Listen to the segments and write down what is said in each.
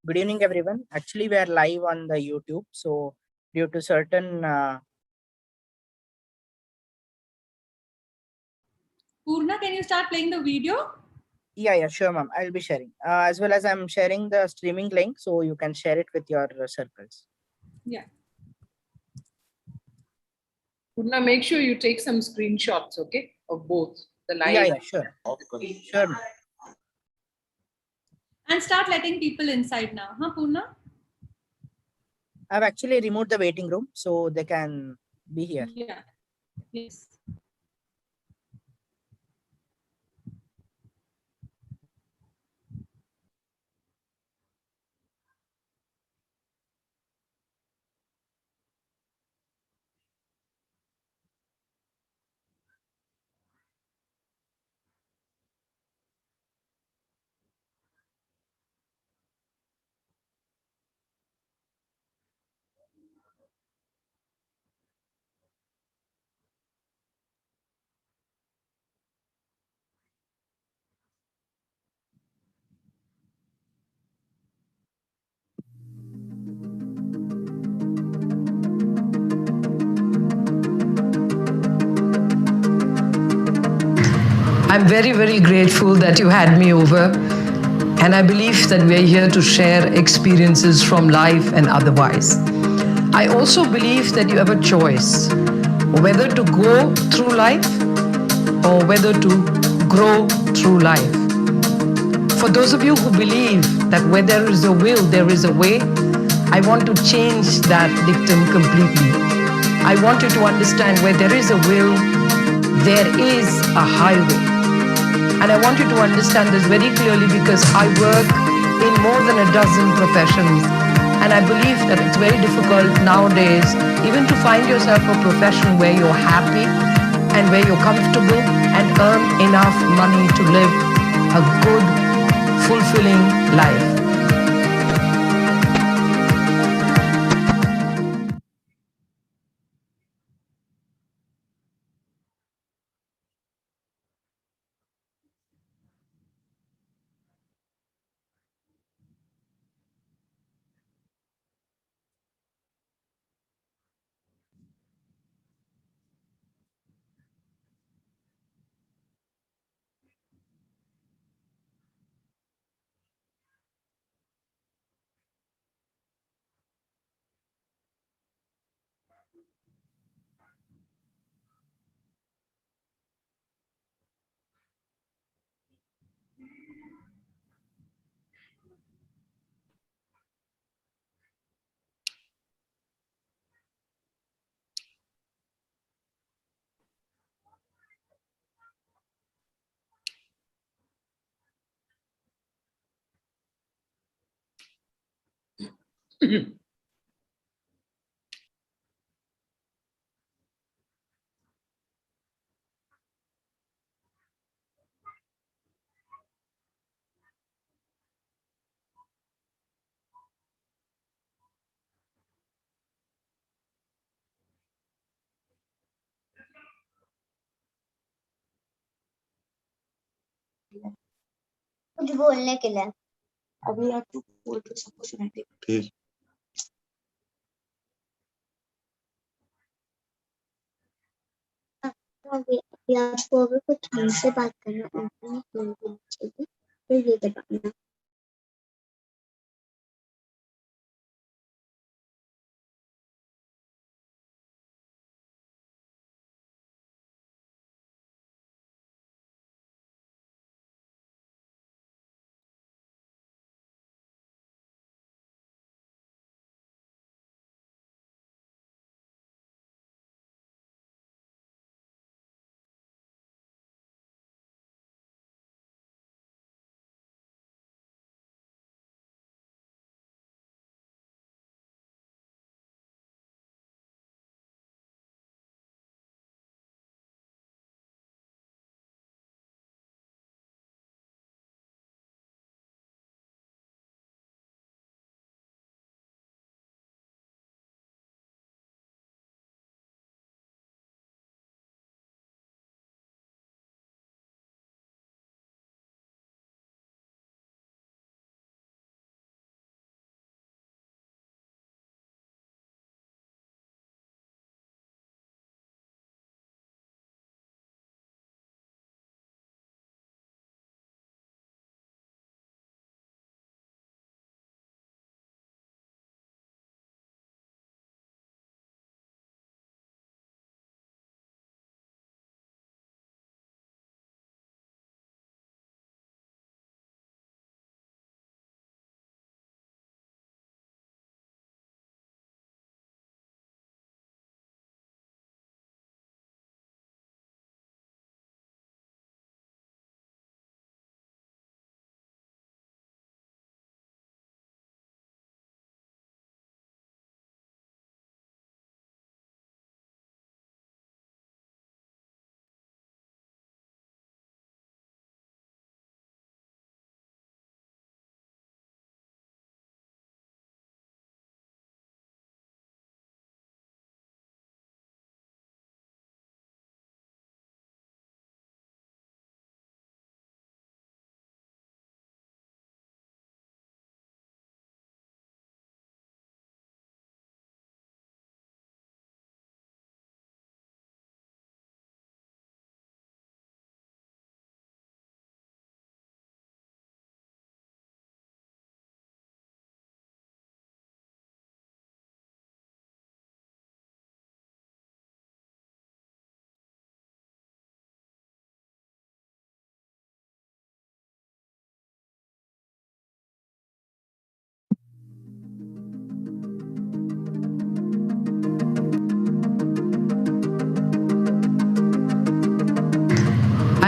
Good evening, everyone. Actually, we are live on the YouTube. So, due to certain Purna, can you start playing the video? yeah, sure, ma'am. I'll be sharing as well as I'm sharing the streaming link, so you can share it with your circles. Yeah. Purna, make sure you take some screenshots, okay, of both the live. Yeah, sure. Sure, ma'am. And start letting people inside now, huh, Purna? I've actually removed the waiting room, so they can be here. Yeah. Yes. I'm very, very grateful that you had me over. And I believe that we're here to share experiences from life and otherwise. I also believe that you have a choice whether to go through life or whether to grow through life. For those of you who believe that where there is a will, there is a way, I want to change that dictum completely. I want you to understand where there is a will, there is a highway. And I want you to understand this very clearly because I work in more than a dozen professions. And I believe that it's very difficult nowadays even to find yourself a profession where you're happy and where you're comfortable and earn enough money to live a good, fulfilling life. कुछ बोलने के लिए अभी आप बोल के सबको सुनाते ठीक अभी आपको अगर कुछ हमसे बात करना है फिर ये दबाना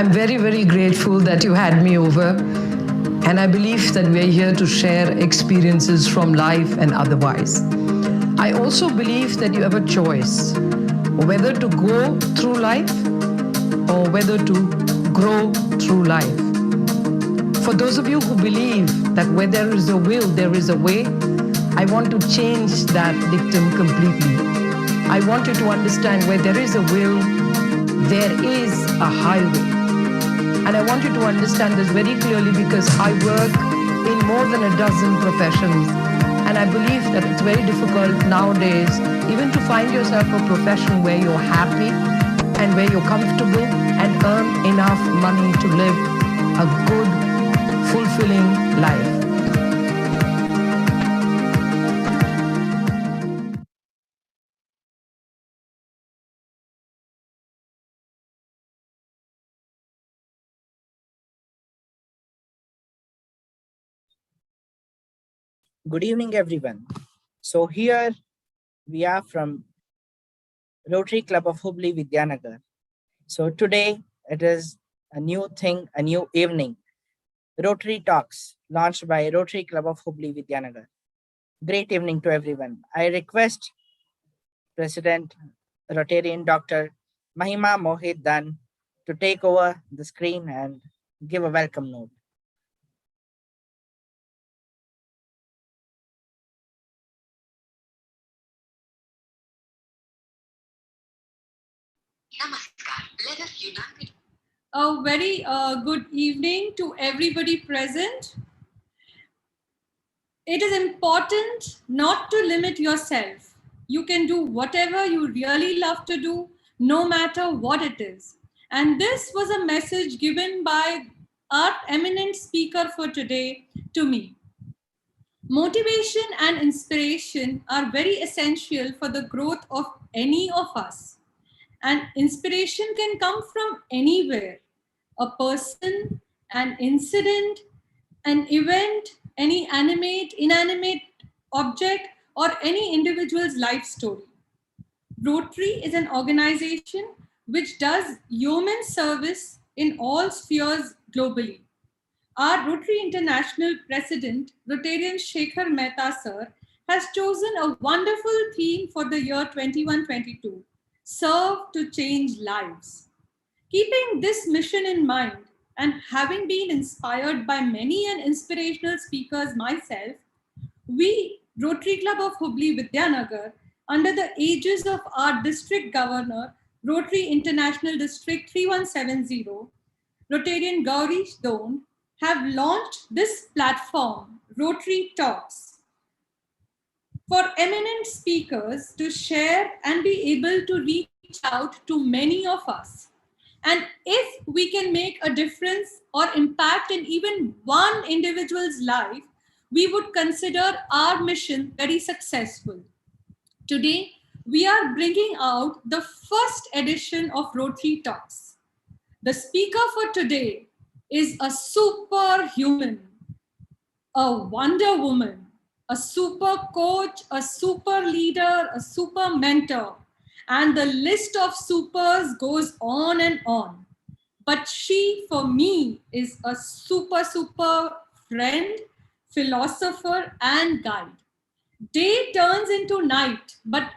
I'm very, very grateful that you had me over. And I believe that we're here to share experiences from life and otherwise. I also believe that you have a choice whether to go through life or whether to grow through life. For those of you who believe that where there is a will, there is a way, I want to change that dictum completely. I want you to understand where there is a will, there is a highway. And I want you to understand this very clearly because I work in more than a dozen professions. And I believe that it's very difficult nowadays even to find yourself a profession where you're happy and where you're comfortable and earn enough money to live a good, fulfilling life. Good evening, everyone. So here we are from Rotary Club of Hubli, Vidyanagar. So today it is a new thing, a new evening. Rotary Talks, launched by Rotary Club of Hubli, Vidyanagar. Great evening to everyone. I request President Rotarian Dr. Mahima Mohit Dan to take over the screen and give a welcome note. Namaskar. Let us unite. A very good evening to everybody present. It is important not to limit yourself. You can do whatever you really love to do, no matter what it is. And this was a message given by our eminent speaker for today to me. Motivation and inspiration are very essential for the growth of any of us. And inspiration can come from anywhere. A person, an incident, an event, any animate, inanimate object, or any individual's life story. Rotary is an organization which does yeoman service in all spheres globally. Our Rotary International President, Rotarian Shekhar Mehta sir, has chosen a wonderful theme for the year 21-22, Serve to Change Lives. Keeping this mission in mind and having been inspired by many and inspirational speakers myself, we, Rotary Club of Hubli Vidyanagar, under the aegis of our District Governor, Rotary International District 3170, Rotarian Gauri Don, have launched this platform, Rotary Talks, for eminent speakers to share and be able to reach out to many of us. And if we can make a difference or impact in even one individual's life, we would consider our mission very successful. Today, we are bringing out the first edition of Rotary Talks. The speaker for today is a superhuman, a wonder woman, a super coach, a super leader, a super mentor, and the list of supers goes on and on. But she, for me, is a super friend, philosopher, and guide. Day turns into night, but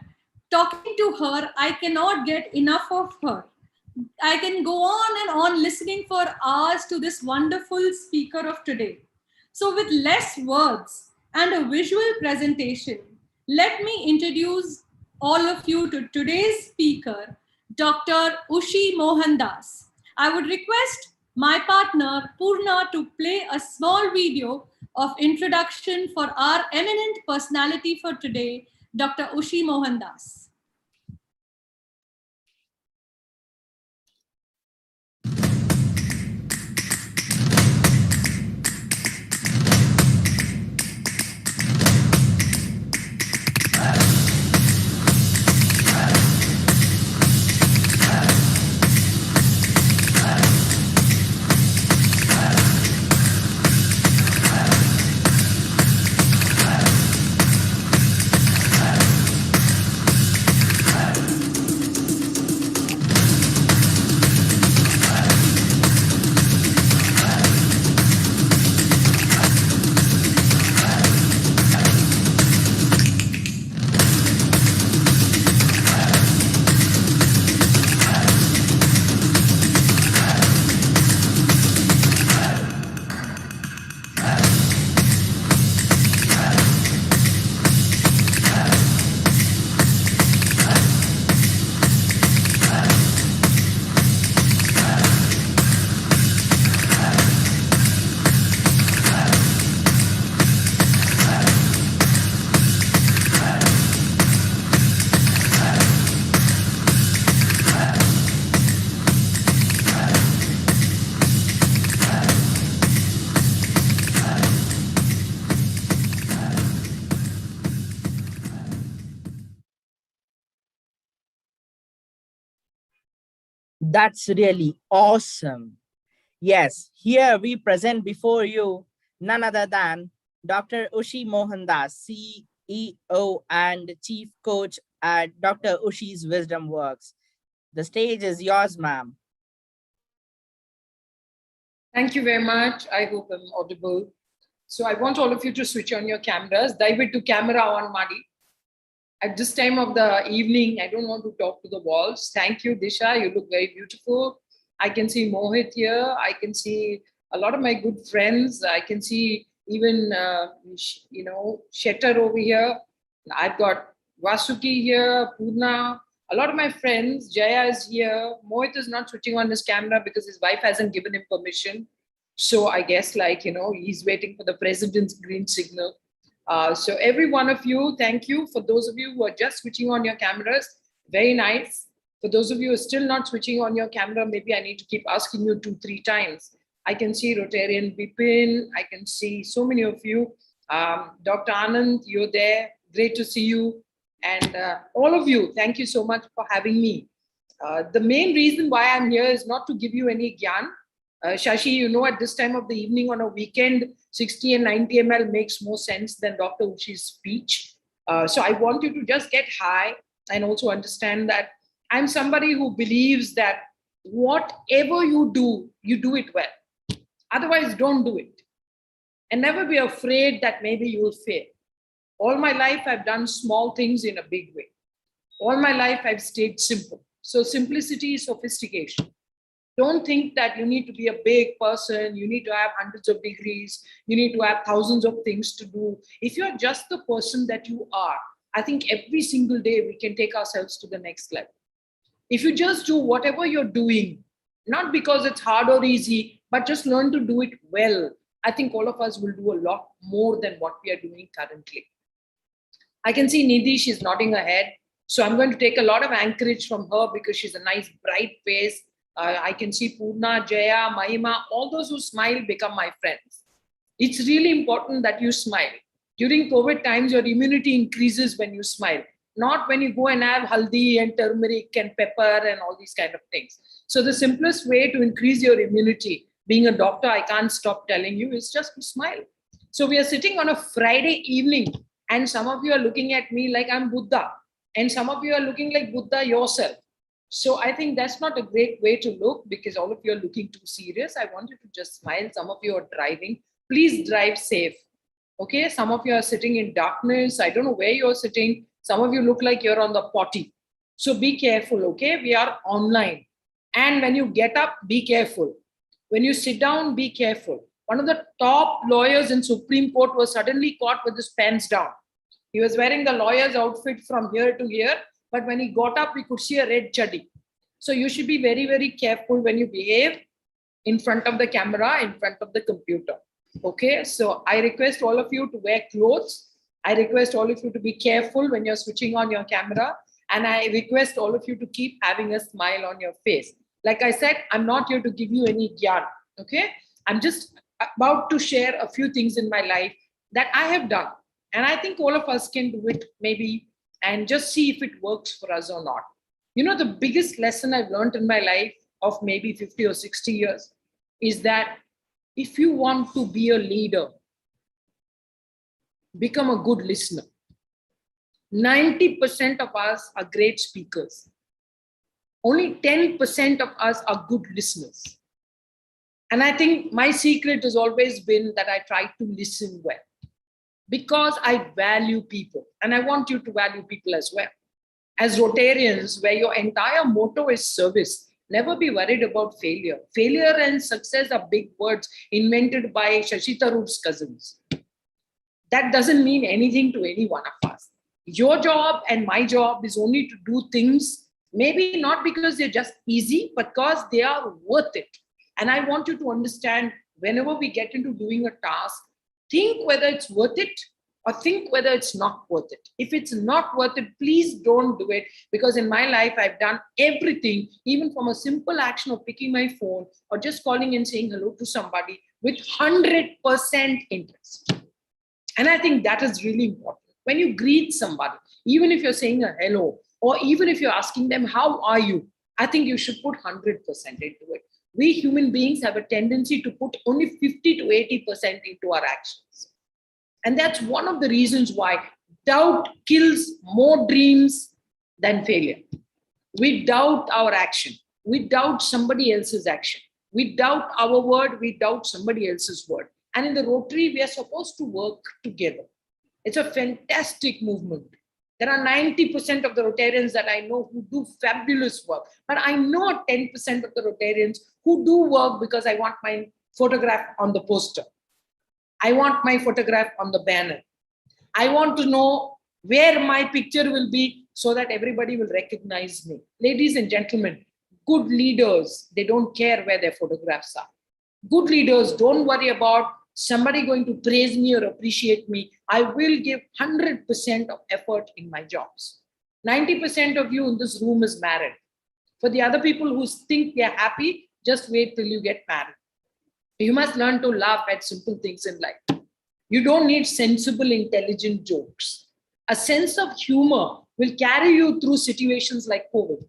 talking to her, I cannot get enough of her. I can go on and on listening for hours to this wonderful speaker of today. So with less words and a visual presentation, let me introduce all of you to today's speaker, Dr. Ushy Mohandas. I would request my partner Purna to play a small video of introduction for our eminent personality for today, Dr. Ushy Mohandas. That's really awesome. Yes, here we present before you none other than Dr. Ushy Mohandas, CEO and Chief Coach at Dr. Ushy's Wisdom Works. The stage is yours, ma'am. Thank you very much. I hope I'm audible. So I want all of you to switch on your cameras. Daividu camera on Madi. At this time of the evening, I don't want to talk to the walls. Thank you, Disha. You look very beautiful. I can see Mohit here. I can see a lot of my good friends. I can see even, Shetter over here. I've got Vasuki here, Purna. A lot of my friends, Jaya is here. Mohit is not switching on his camera because his wife hasn't given him permission. So I guess he's waiting for the president's green signal. So every one of you, thank you. For those of you who are just switching on your cameras, very nice. For those of you who are still not switching on your camera, maybe I need to keep asking you 2-3 times. I can see Rotarian Bipin. I can see so many of you. Dr. Anand, you're there. Great to see you. And all of you, thank you so much for having me. The main reason why I'm here is not to give you any gyan. Shashi, at this time of the evening on a weekend, 60 and 90 ml makes more sense than Dr. Ushy's speech. So I want you to just get high and also understand that I'm somebody who believes that whatever you do it well. Otherwise, don't do it. And never be afraid that maybe you'll fail. All my life, I've done small things in a big way. All my life, I've stayed simple. So simplicity is sophistication. Don't think that you need to be a big person, you need to have hundreds of degrees, you need to have thousands of things to do. If you're just the person that you are, I think every single day we can take ourselves to the next level. If you just do whatever you're doing, not because it's hard or easy, but just learn to do it well, I think all of us will do a lot more than what we are doing currently. I can see Nidhi, she's nodding her head. So I'm going to take a lot of anchorage from her because she's a nice, bright face. I can see Purna, Jaya, Mahima, all those who smile become my friends. It's really important that you smile. During COVID times, your immunity increases when you smile, not when you go and have haldi and turmeric and pepper and all these kind of things. So the simplest way to increase your immunity, being a doctor, I can't stop telling you, is just to smile. So we are sitting on a Friday evening and some of you are looking at me like I'm Buddha and some of you are looking like Buddha yourself. So I think that's not a great way to look because all of you are looking too serious. I want you to just smile. Some of you are driving. Please drive safe. Okay, some of you are sitting in darkness. I don't know where you're sitting. Some of you look like you're on the potty. So be careful, okay? We are online. And when you get up, be careful. When you sit down, be careful. One of the top lawyers in Supreme Court was suddenly caught with his pants down. He was wearing the lawyer's outfit from here to here. But when he got up, we could see a red chaddi. So you should be very, very careful when you behave in front of the camera, in front of the computer. Okay, so I request all of you to wear clothes. I request all of you to be careful when you're switching on your camera. And I request all of you to keep having a smile on your face. Like I said, I'm not here to give you any gyan. Okay, I'm just about to share a few things in my life that I have done. And I think all of us can do it maybe and just see if it works for us or not. The biggest lesson I've learned in my life of maybe 50 or 60 years is that if you want to be a leader, become a good listener. 90% of us are great speakers. Only 10% of us are good listeners. And I think my secret has always been that I try to listen well. Because I value people and I want you to value people as well. As Rotarians, where your entire motto is service, never be worried about failure. Failure and success are big words invented by Shashi Tharoor's cousins. That doesn't mean anything to any one of us. Your job and my job is only to do things, maybe not because they're just easy, but because they are worth it. And I want you to understand whenever we get into doing a task, think whether it's worth it or think whether it's not worth it. If it's not worth it, please don't do it. Because in my life, I've done everything, even from a simple action of picking my phone or just calling and saying hello to somebody with 100% interest. And I think that is really important. When you greet somebody, even if you're saying a hello, or even if you're asking them, how are you? I think you should put 100% into it. We human beings have a tendency to put only 50 to 80% into our actions. And that's one of the reasons why doubt kills more dreams than failure. We doubt our action. We doubt somebody else's action. We doubt our word. We doubt somebody else's word. And in the Rotary, we are supposed to work together. It's a fantastic movement. There are 90% of the Rotarians that I know who do fabulous work. But I know 10% of the Rotarians who do work because I want my photograph on the poster. I want my photograph on the banner. I want to know where my picture will be so that everybody will recognize me. Ladies and gentlemen, good leaders, they don't care where their photographs are. Good leaders don't worry about somebody going to praise me or appreciate me. I will give 100% of effort in my jobs. 90% of you in this room is married. For the other people who think they're happy, just wait till you get married. You must learn to laugh at simple things in life. You don't need sensible, intelligent jokes. A sense of humor will carry you through situations like COVID.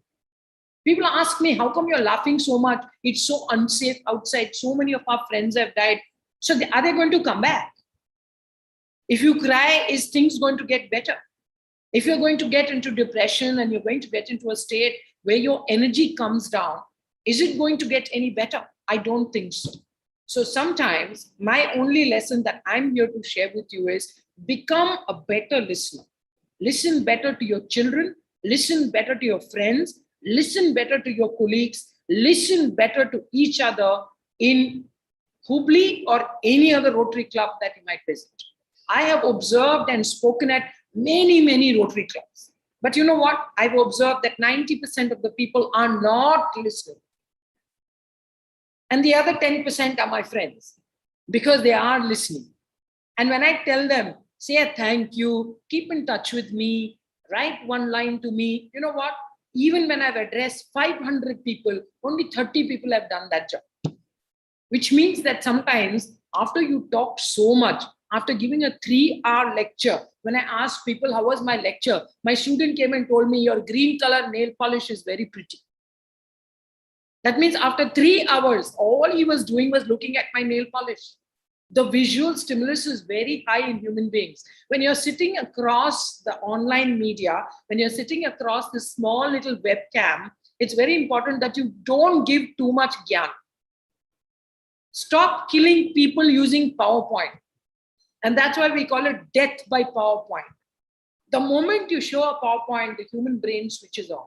People ask me, how come you're laughing so much? It's so unsafe outside. So many of our friends have died. So are they going to come back? If you cry, is things going to get better? If you're going to get into depression and you're going to get into a state where your energy comes down, is it going to get any better? I don't think so. So sometimes my only lesson that I'm here to share with you is become a better listener. Listen better to your children. Listen better to your friends. Listen better to your colleagues. Listen better to each other in Hubli or any other Rotary club that you might visit. I have observed and spoken at many, many Rotary clubs. But you know what? I've observed that 90% of the people are not listening. And the other 10% are my friends because they are listening. And when I tell them, say a thank you, keep in touch with me, write one line to me, you know what? Even when I've addressed 500 people, only 30 people have done that job. Which means that sometimes after you talk so much, after giving a 3-hour lecture, when I asked people, how was my lecture? My student came and told me, your green color nail polish is very pretty. That means after 3 hours, all he was doing was looking at my nail polish. The visual stimulus is very high in human beings. When you're sitting across the online media, when you're sitting across this small little webcam, it's very important that you don't give too much gyan. Stop killing people using PowerPoint. And that's why we call it death by PowerPoint. The moment you show a PowerPoint, the human brain switches on.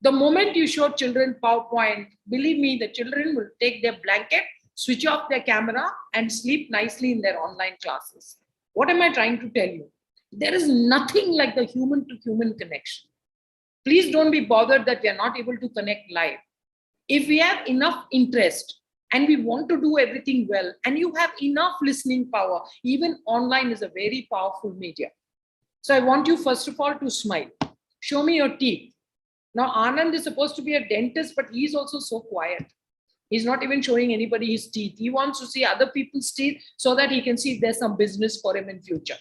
The moment you show children PowerPoint, believe me, the children will take their blanket, switch off their camera, and sleep nicely in their online classes. What am I trying to tell you? There is nothing like the human-to-human connection. Please don't be bothered that we are not able to connect live. If we have enough interest and we want to do everything well, and you have enough listening power, even online is a very powerful media. So I want you, first of all, to smile. Show me your teeth. Now, Anand is supposed to be a dentist, but he's also so quiet. He's not even showing anybody his teeth. He wants to see other people's teeth so that he can see if there's some business for him in future.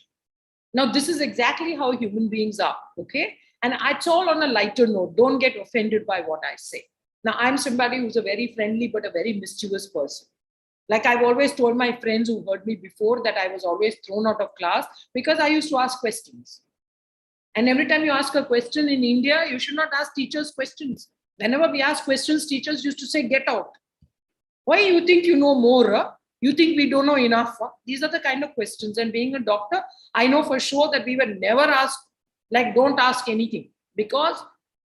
Now, this is exactly how human beings are, okay? And it's all on a lighter note. Don't get offended by what I say. Now, I'm somebody who's a very friendly but a very mischievous person. Like I've always told my friends who heard me before that I was always thrown out of class because I used to ask questions. And every time you ask a question in India, you should not ask teachers questions. Whenever we ask questions, teachers used to say, get out. Why you think you know more? Huh? You think we don't know enough? Huh? These are the kind of questions. And being a doctor, I know for sure that we were never asked, like, don't ask anything. Because,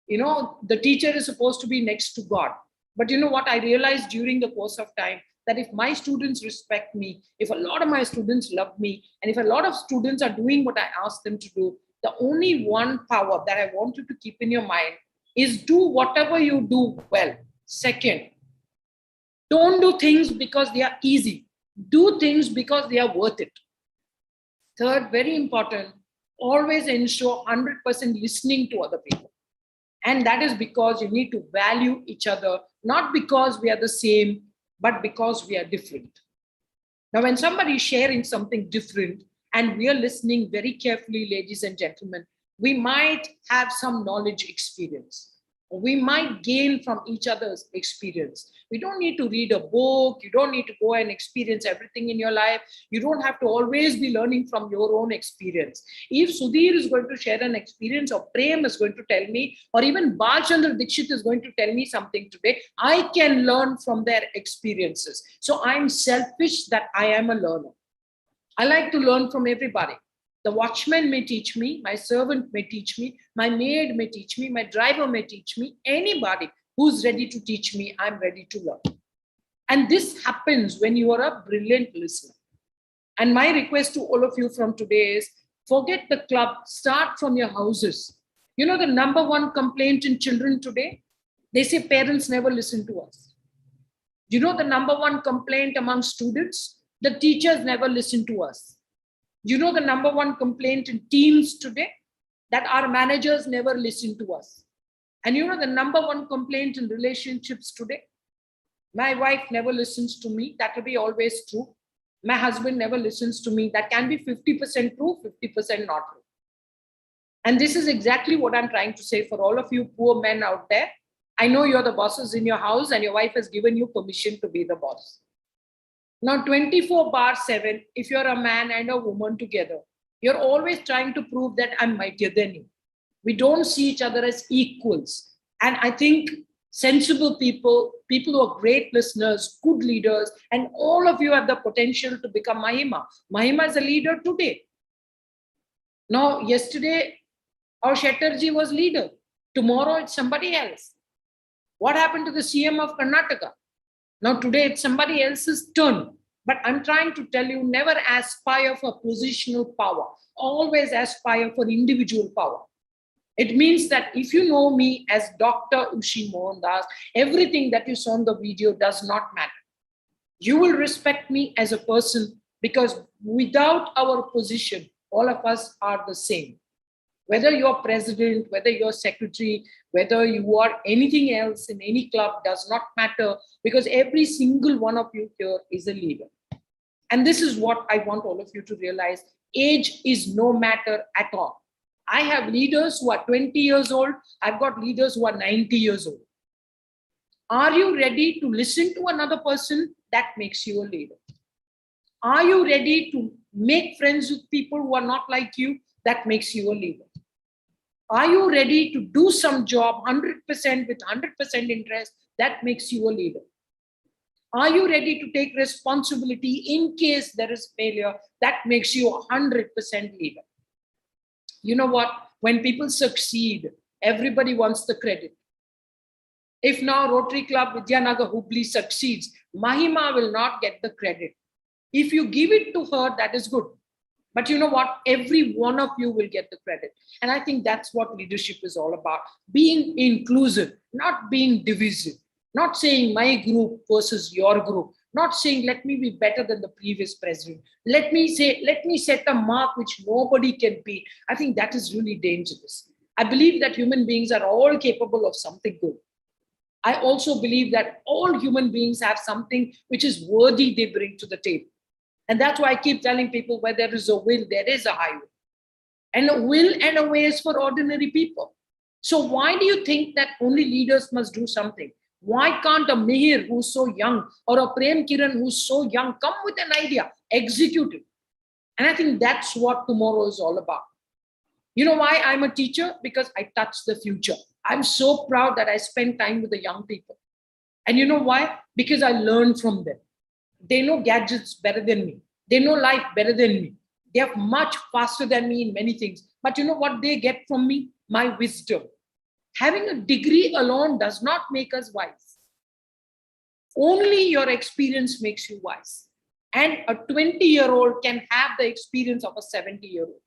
you know, the teacher is supposed to be next to God. But you know what I realized during the course of time? That if my students respect me, if a lot of my students love me, and if a lot of students are doing what I ask them to do, the only one power that I want you to keep in your mind is do whatever you do well. Second, don't do things because they are easy. Do things because they are worth it. Third, very important, always ensure 100% listening to other people. And that is because you need to value each other, not because we are the same, but because we are different. Now, when somebody is sharing something different and we are listening very carefully, ladies and gentlemen, we might have some knowledge experience. we might gain from each other's experience. We don't need to read a book. You don't need to go and experience everything in your life. You don't have to always be learning from your own experience. If Sudhir is going to share an experience, or Prem is going to tell me, or even Balchandra Dixit is going to tell me something today, I can learn from their experiences. So I'm selfish that I am a learner. I like to learn from everybody. The watchman may teach me, my servant may teach me, my maid may teach me, my driver may teach me. Anybody who's ready to teach me, I'm ready to learn. And this happens when you are a brilliant listener. And my request to all of you from today is, forget the club, start from your houses. You know the number one complaint in children today? They say parents never listen to us. You know the number one complaint among students? The teachers never listen to us. You know the number one complaint in teens today? That our managers never listen to us. And you know the number one complaint in relationships today? My wife never listens to me. That will be always true. My husband never listens to me. That can be 50% true, 50% not true. And this is exactly what I'm trying to say for all of you poor men out there. I know you're the bosses in your house and your wife has given you permission to be the boss. Now, 24/7, if you're a man and a woman together, you're always trying to prove that I'm mightier than you. We don't see each other as equals. And I think sensible people, people who are great listeners, good leaders, and all of you have the potential to become Mahima. Mahima is a leader today. Now, yesterday, our Shetterji was leader. Tomorrow, it's somebody else. What happened to the CM of Karnataka? Now, today, it's somebody else's turn. But I'm trying to tell you, never aspire for positional power. Always aspire for individual power. It means that if you know me as Dr. Ushy Mohandas, everything that you saw in the video does not matter. You will respect me as a person because without our position, all of us are the same. Whether you're president, whether you're secretary, whether you are anything else in any club does not matter because every single one of you here is a leader. And this is what I want all of you to realize. Age is no matter at all. I have leaders who are 20 years old. I've got leaders who are 90 years old. Are you ready to listen to another person? That makes you a leader. Are you ready to make friends with people who are not like you? That makes you a leader. Are you ready to do some job 100% with 100% interest? That makes you a leader. Are you ready to take responsibility in case there is failure? That makes you a 100% leader. You know what? When people succeed, everybody wants the credit. If now Rotary Club Vidyanagar Hubli succeeds, Mahima will not get the credit. If you give it to her, that is good. But you know what? Every one of you will get the credit. And I think that's what leadership is all about. Being inclusive, not being divisive. Not saying my group versus your group. Not saying, let me be better than the previous president. Let me set a mark which nobody can beat. I think that is really dangerous. I believe that human beings are all capable of something good. I also believe that all human beings have something which is worthy they bring to the table. And that's why I keep telling people where there is a will, there is a highway. And a will and a way is for ordinary people. So why do you think that only leaders must do something? Why can't a Mihir who's so young or a Prem Kiran who's so young come with an idea, execute it? And I think that's what tomorrow is all about. You know why I'm a teacher? Because I touch the future. I'm so proud that I spend time with the young people. And you know why? Because I learn from them. They know gadgets better than me. They know life better than me. They are much faster than me in many things. But you know what they get from me? My wisdom. Having a degree alone does not make us wise. Only your experience makes you wise. And a 20-year-old can have the experience of a 70-year-old.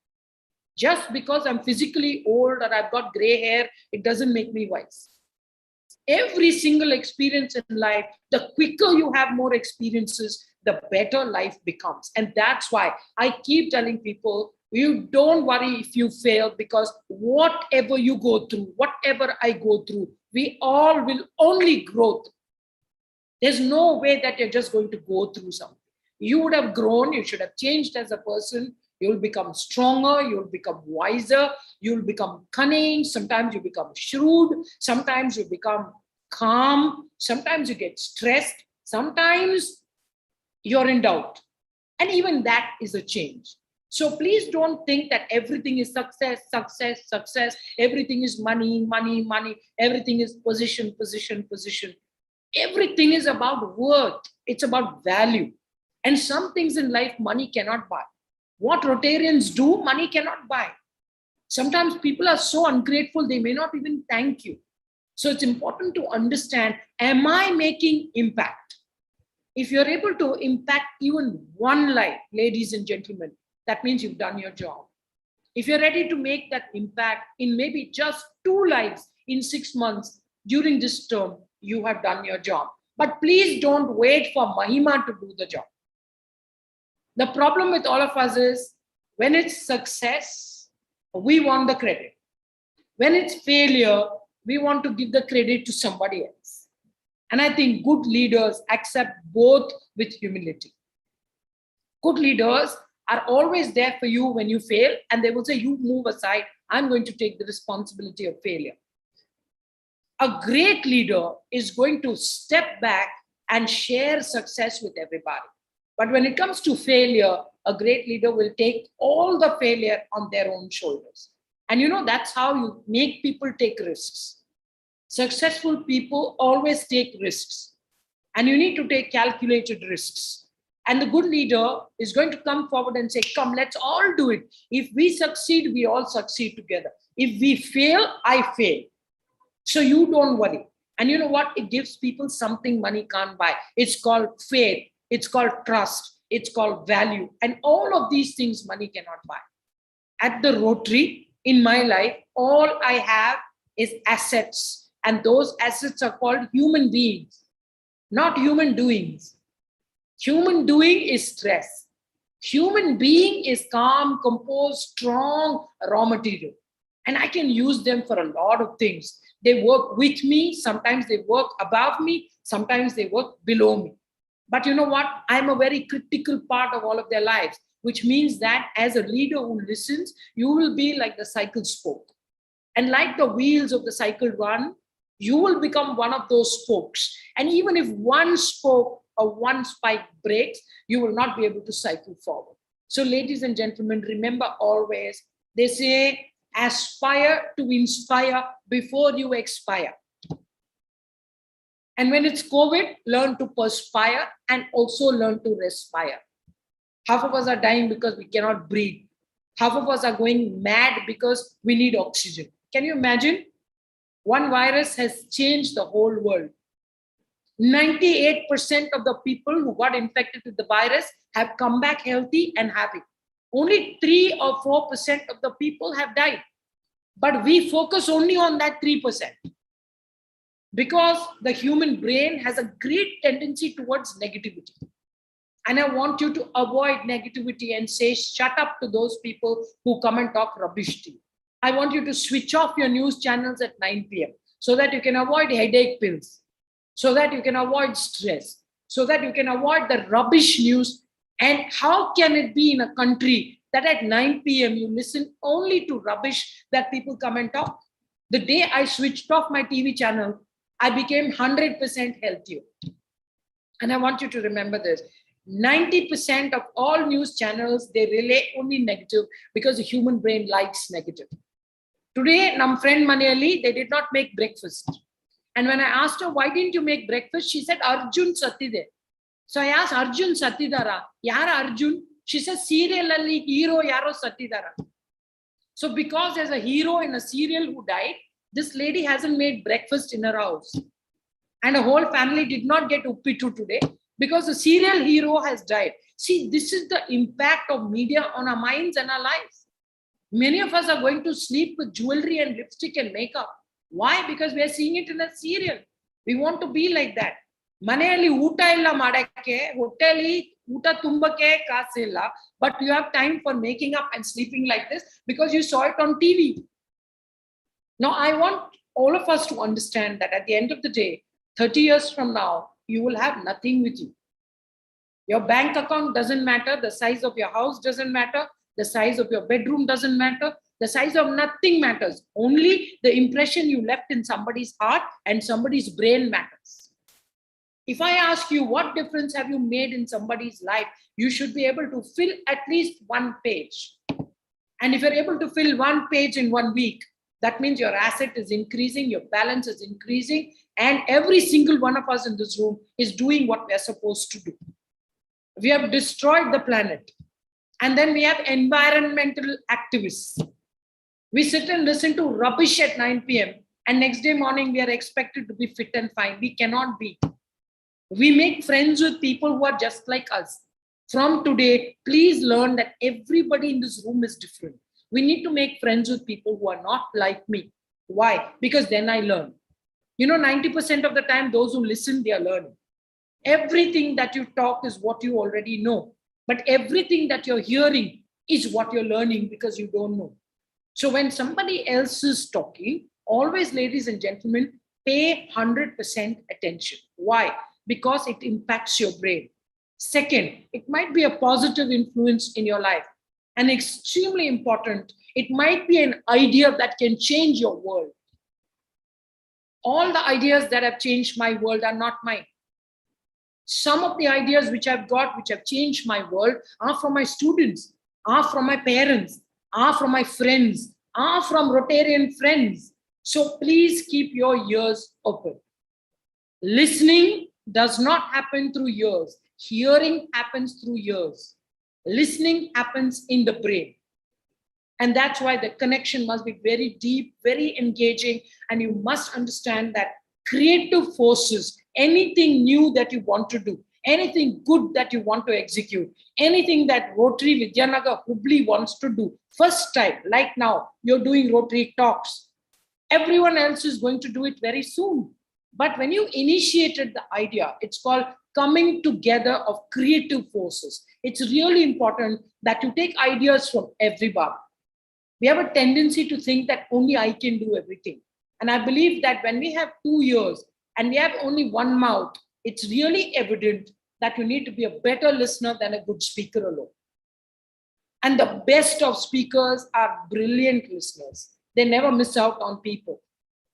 Just because I'm physically old or I've got gray hair, it doesn't make me wise. Every single experience in life, the quicker you have more experiences, the better life becomes. And that's why I keep telling people, you don't worry if you fail, because whatever you go through, whatever I go through, we all will only grow through. There's no way that you're just going to go through something. You would have grown, you should have changed as a person, You'll become stronger, you'll become wiser, you'll become cunning, sometimes you become shrewd, sometimes you become calm, sometimes you get stressed, sometimes you're in doubt. And even that is a change. So please don't think that everything is success, success, success. Everything is money, money, money. Everything is position, position, position. Everything is about worth. It's about value. And some things in life money cannot buy. What Rotarians do, money cannot buy. Sometimes people are so ungrateful, they may not even thank you. So it's important to understand, am I making impact? If you're able to impact even one life, ladies and gentlemen, that means you've done your job. If you're ready to make that impact in maybe just 2 lives in 6 months during this term, you have done your job. But please don't wait for Mahima to do the job. The problem with all of us is when it's success, we want the credit. When it's failure, we want to give the credit to somebody else. And I think good leaders accept both with humility. Good leaders are always there for you when you fail, and they will say, you move aside, I'm going to take the responsibility of failure. A great leader is going to step back and share success with everybody. But when it comes to failure, a great leader will take all the failure on their own shoulders. And you know, that's how you make people take risks. Successful people always take risks. And you need to take calculated risks. And the good leader is going to come forward and say, come, let's all do it. If we succeed, we all succeed together. If we fail, I fail. So you don't worry. And you know what? It gives people something money can't buy. It's called faith. It's called trust. It's called value. And all of these things money cannot buy. At the Rotary, in my life, all I have is assets. And those assets are called human beings, not human doings. Human doing is stress. Human being is calm, composed, strong, raw material. And I can use them for a lot of things. They work with me. Sometimes they work above me. Sometimes they work below me. But you know what? I'm a very critical part of all of their lives, which means that as a leader who listens, you will be like the cycle spoke. And like the wheels of the cycle run, you will become one of those spokes. And even if one spoke or one spike breaks, you will not be able to cycle forward. So ladies and gentlemen, remember always, they say, aspire to inspire before you expire. And when it's COVID, learn to perspire and also learn to respire. Half of us are dying because we cannot breathe. Half of us are going mad because we need oxygen. Can you imagine? One virus has changed the whole world. 98% of the people who got infected with the virus have come back healthy and happy. Only 3 or 4% of the people have died. But we focus only on that 3%. Because the human brain has a great tendency towards negativity. And I want you to avoid negativity and say, shut up to those people who come and talk rubbish to you. I want you to switch off your news channels at 9 p.m. so that you can avoid headache pills, so that you can avoid stress, so that you can avoid the rubbish news. And how can it be in a country that at 9 p.m. you listen only to rubbish that people come and talk? The day I switched off my TV channel, I became 100% healthier. And I want you to remember this. 90% of all news channels, they relay only negative because the human brain likes negative. Today, nam friend Maneli, they did not make breakfast. And when I asked her, why didn't you make breakfast? She said, Arjun Satide. So I asked, Arjun Satidara. Yara Arjun? She said, serial alli hero yaro Satidara. So because there's a hero in a serial who died, this lady hasn't made breakfast in her house. And a whole family did not get Uppitu today because the serial hero has died. See, this is the impact of media on our minds and our lives. Many of us are going to sleep with jewelry and lipstick and makeup. Why? Because we are seeing it in a serial. We want to be like that. Maneyalli uta illa madake, hoteli uta tumbake kaasilla, but you have time for making up and sleeping like this because you saw it on TV. Now, I want all of us to understand that at the end of the day, 30 years from now, you will have nothing with you. Your bank account doesn't matter. The size of your house doesn't matter. The size of your bedroom doesn't matter. The size of nothing matters. Only the impression you left in somebody's heart and somebody's brain matters. If I ask you, what difference have you made in somebody's life? You should be able to fill at least one page. And if you're able to fill one page in 1 week, that means your asset is increasing, your balance is increasing, and every single one of us in this room is doing what we're supposed to do. We have destroyed the planet. And then we have environmental activists. We sit and listen to rubbish at 9 p.m. and next day morning we are expected to be fit and fine. We cannot be. We make friends with people who are just like us. From today, please learn that everybody in this room is different. We need to make friends with people who are not like me. Why? Because then I learn. 90% of the time, those who listen, they are learning. Everything that you talk is what you already know. But everything that you're hearing is what you're learning because you don't know. So when somebody else is talking, always, ladies and gentlemen, pay 100% attention. Why? Because it impacts your brain. Second, it might be a positive influence in your life. And extremely important, it might be an idea that can change your world. All the ideas that have changed my world are not mine. Some of the ideas which I've got, which have changed my world, are from my students, are from my parents, are from my friends, are from Rotarian friends. So please keep your ears open. Listening does not happen through ears. Hearing happens through ears. Listening happens in the brain. And that's why the connection must be very deep, very engaging. And you must understand that creative forces, anything new that you want to do, anything good that you want to execute, anything that Rotary Vidyanagar Hubli wants to do, first time, like now, you're doing Rotary talks. Everyone else is going to do it very soon. But when you initiated the idea, it's called coming together of creative forces. It's really important that you take ideas from everybody. We have a tendency to think that only I can do everything. And I believe that when we have 2 ears and we have only one mouth, it's really evident that you need to be a better listener than a good speaker alone. And the best of speakers are brilliant listeners. They never miss out on people.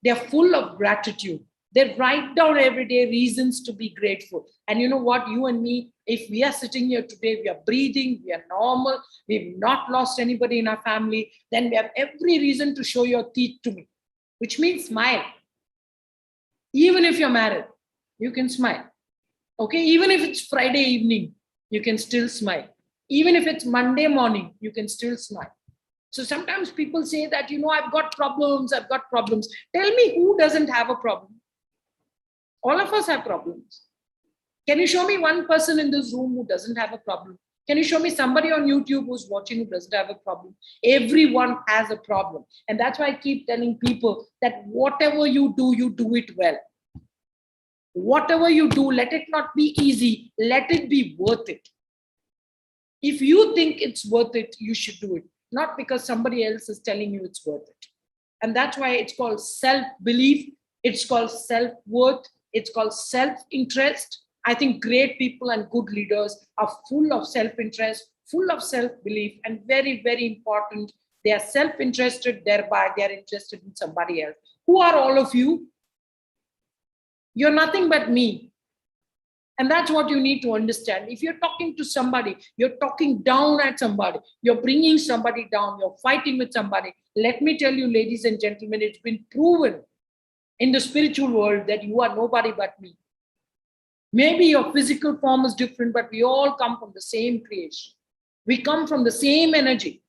They're full of gratitude. They write down every day reasons to be grateful. And you know what? You and me, if we are sitting here today, we are breathing, we are normal, we've not lost anybody in our family, then we have every reason to show your teeth to me, which means smile. Even if you're married, you can smile. Okay, even if it's Friday evening, you can still smile. Even if it's Monday morning, you can still smile. So sometimes people say that, I've got problems. Tell me who doesn't have a problem? All of us have problems. Can you show me one person in this room who doesn't have a problem? Can you show me somebody on YouTube who's watching who doesn't have a problem? Everyone has a problem. And that's why I keep telling people that whatever you do it well. Whatever you do, let it not be easy. Let it be worth it. If you think it's worth it, you should do it. Not because somebody else is telling you it's worth it. And that's why it's called self-belief. It's called self-worth. It's called self-interest. I think great people and good leaders are full of self-interest, full of self-belief, and very, very important. They are self-interested, thereby they are interested in somebody else. Who are all of you? You're nothing but me. And that's what you need to understand. If you're talking to somebody, you're talking down at somebody, you're bringing somebody down, you're fighting with somebody. Let me tell you, ladies and gentlemen, it's been proven in the spiritual world that you are nobody but me. Maybe your physical form is different, but we all come from the same creation. We come from the same energy.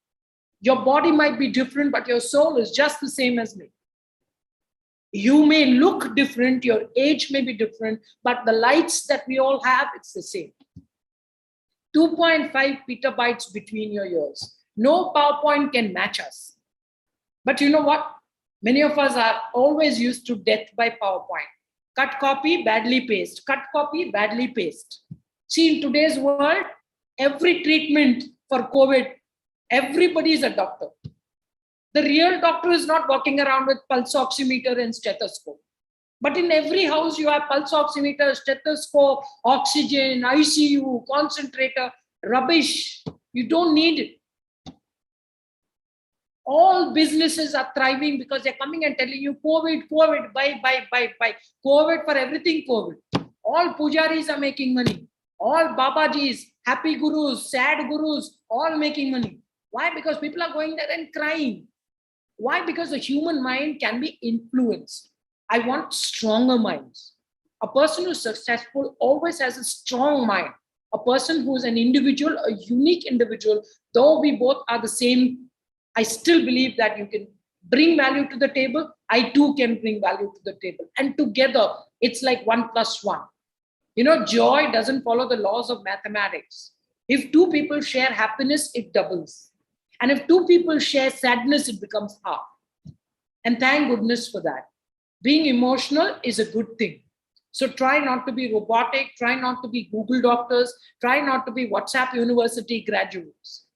Your body might be different, but your soul is just the same as me. You may look different, your age may be different, but the lights that we all have, it's the same. 2.5 petabytes between your ears. No PowerPoint can match us. But you know what? Many of us are always used to death by PowerPoint. Cut copy, badly paste. Cut copy, badly paste. See, in today's world, every treatment for COVID, everybody is a doctor. The real doctor is not walking around with pulse oximeter and stethoscope. But in every house, you have pulse oximeter, stethoscope, oxygen, ICU, concentrator, rubbish. You don't need it. All businesses are thriving because they're coming and telling you COVID, COVID, buy. COVID for everything, COVID. All pujaris are making money. All babajis, happy gurus, sad gurus, all making money. Why? Because people are going there and crying. Why? Because the human mind can be influenced. I want stronger minds. A person who's successful always has a strong mind. A person who's an individual, a unique individual, though we both are the same, I still believe that you can bring value to the table. I too can bring value to the table. And together, it's like 1 + 1. You know, joy doesn't follow the laws of mathematics. If two people share happiness, it doubles. And if two people share sadness, it becomes half. And thank goodness for that. Being emotional is a good thing. So try not to be robotic, try not to be Google doctors, try not to be WhatsApp university graduates.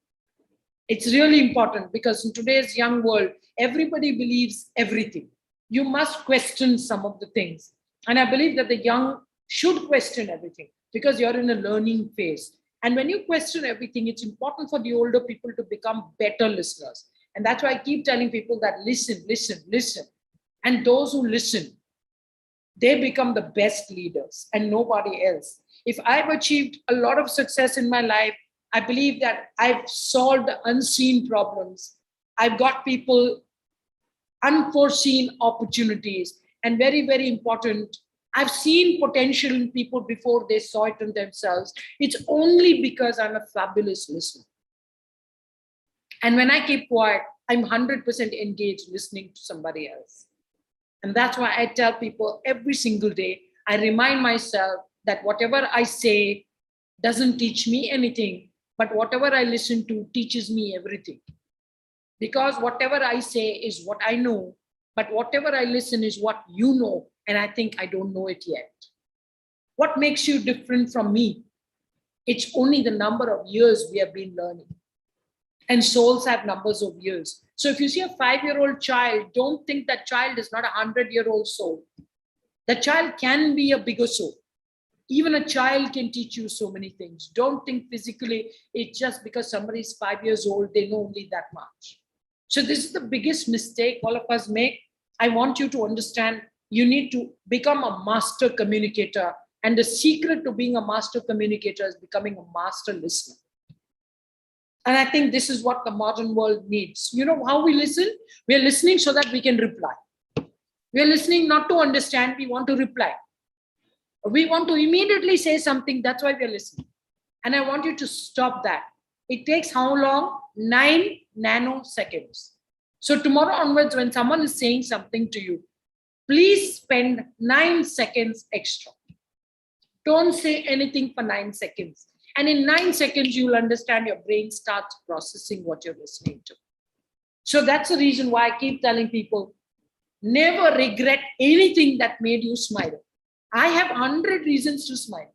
It's really important because in today's young world, everybody believes everything. You must question some of the things. And I believe that the young should question everything because you're in a learning phase. And when you question everything, it's important for the older people to become better listeners. And that's why I keep telling people that listen, listen, listen. And those who listen, they become the best leaders and nobody else. If I've achieved a lot of success in my life, I believe that I've solved unseen problems. I've got people unforeseen opportunities. And very, very important, I've seen potential in people before they saw it in themselves. It's only because I'm a fabulous listener. And when I keep quiet, I'm 100% engaged listening to somebody else. And that's why I tell people every single day, I remind myself that whatever I say doesn't teach me anything, but whatever I listen to teaches me everything. Because whatever I say is what I know, but whatever I listen is what you know, and I think I don't know it yet. What makes you different from me? It's only the number of years we have been learning. And souls have numbers of years. So if you see a 5-year-old child, don't think that child is not a 100-year-old soul. The child can be a bigger soul. Even a child can teach you so many things. Don't think physically, it's just because somebody is 5 years old, they know only that much. So this is the biggest mistake all of us make. I want you to understand, you need to become a master communicator. And the secret to being a master communicator is becoming a master listener. And I think this is what the modern world needs. You know how we listen? We are listening so that we can reply. We are listening not to understand, we want to reply. We want to immediately say something, that's why we are listening. And I want you to stop that. It takes how long? 9 nanoseconds. So tomorrow onwards, when someone is saying something to you, please spend 9 seconds extra. Don't say anything for 9 seconds. And in 9 seconds, you'll understand your brain starts processing what you're listening to. So that's the reason why I keep telling people, never regret anything that made you smile. I have 100 reasons to smile.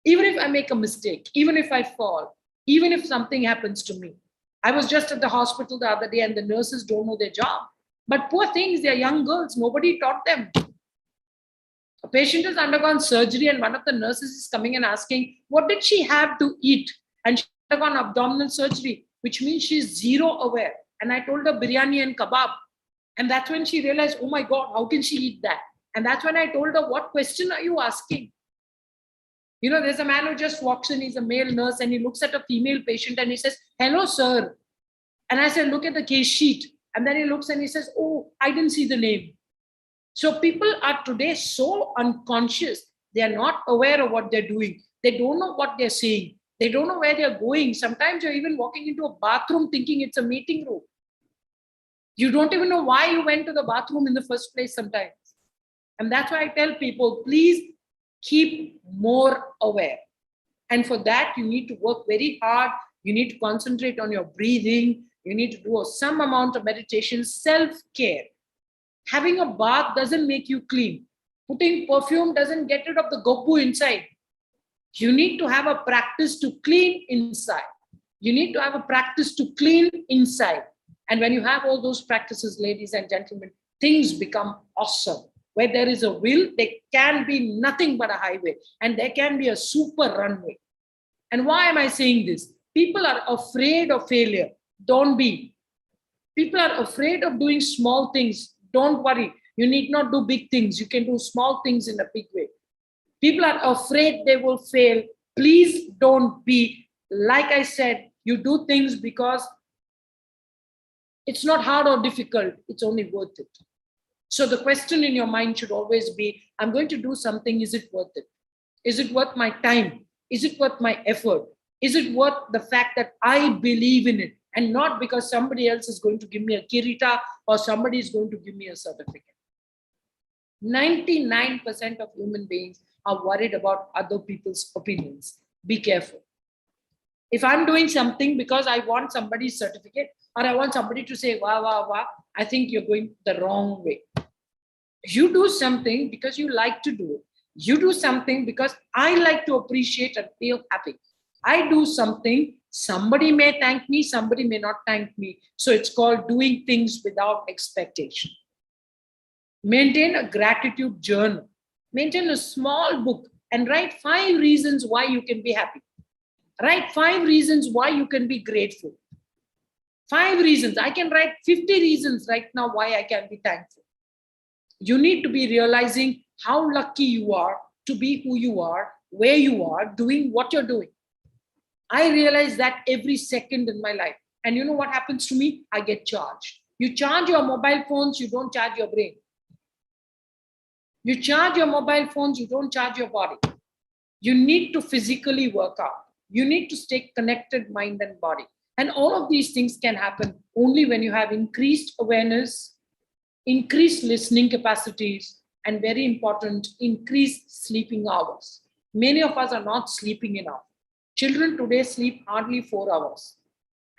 Even if I make a mistake, even if I fall, even if something happens to me. I was just at the hospital the other day and the nurses don't know their job. But poor things, they're young girls. Nobody taught them. A patient has undergone surgery and one of the nurses is coming and asking, what did she have to eat? And she undergone abdominal surgery, which means she's zero aware. And I told her biryani and kebab. And that's when she realized, oh my God, how can she eat that? And that's when I told her, what question are you asking? You know, there's a man who just walks in, he's a male nurse, and he looks at a female patient and he says, hello, sir. And I said, look at the case sheet. And then he looks and he says, oh, I didn't see the name. So people are today so unconscious. They are not aware of what they're doing. They don't know what they're saying. They don't know where they're going. Sometimes you're even walking into a bathroom thinking it's a meeting room. You don't even know why you went to the bathroom in the first place sometimes. And that's why I tell people, please keep more aware. And for that, you need to work very hard. You need to concentrate on your breathing. You need to do some amount of meditation, self-care. Having a bath doesn't make you clean. Putting perfume doesn't get rid of the goppu inside. You need to have a practice to clean inside. You need to have a practice to clean inside. And when you have all those practices, ladies and gentlemen, things become awesome. Where there is a will, there can be nothing but a highway. And there can be a super runway. And why am I saying this? People are afraid of failure. Don't be. People are afraid of doing small things. Don't worry. You need not do big things. You can do small things in a big way. People are afraid they will fail. Please don't be. Like I said, you do things because it's not hard or difficult. It's only worth it. So the question in your mind should always be, I'm going to do something. Is it worth it? Is it worth my time? Is it worth my effort? Is it worth the fact that I believe in it? And not because somebody else is going to give me a kirita or somebody is going to give me a certificate. 99% of human beings are worried about other people's opinions. Be careful. If I'm doing something because I want somebody's certificate or I want somebody to say, wow, wow, wow, I think you're going the wrong way. You do something because you like to do it. You do something because I like to appreciate and feel happy. I do something, somebody may thank me, somebody may not thank me. So it's called doing things without expectation. Maintain a gratitude journal. Maintain a small book and write 5 reasons why you can be happy. Write 5 reasons why you can be grateful. 5 reasons. I can write 50 reasons right now why I can be thankful. You need to be realizing how lucky you are to be who you are, where you are, doing what you're doing. I realize that every second in my life. And you know what happens to me? I get charged. You charge your mobile phones, you don't charge your brain. You charge your mobile phones, you don't charge your body. You need to physically work out. You need to stay connected, mind and body. And all of these things can happen only when you have increased awareness, increased listening capacities, and very important, increased sleeping hours. Many of us are not sleeping enough. Children today sleep hardly 4 hours.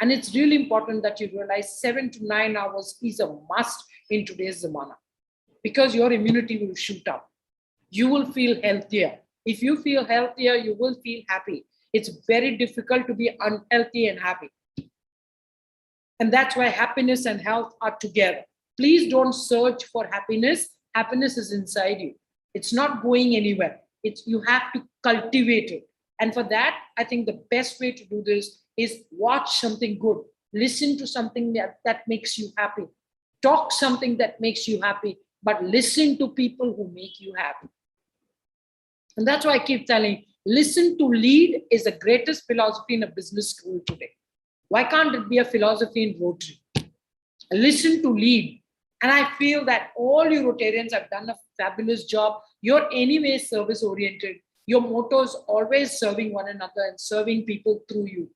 And it's really important that you realize 7 to 9 hours is a must in today's zamana, because your immunity will shoot up. You will feel healthier. If you feel healthier, you will feel happy. It's very difficult to be unhealthy and happy. And that's why happiness and health are together. Please don't search for happiness. Happiness is inside you. It's not going anywhere. You have to cultivate it. And for that, I think the best way to do this is watch something good. Listen to something that makes you happy. Talk something that makes you happy. But listen to people who make you happy. And that's why I keep telling, listen to lead is the greatest philosophy in a business school today. Why can't it be a philosophy in Rotary? Listen to lead. And I feel that all you Rotarians have done a fabulous job. You're anyway service oriented. Your motto is always serving one another and serving people through you.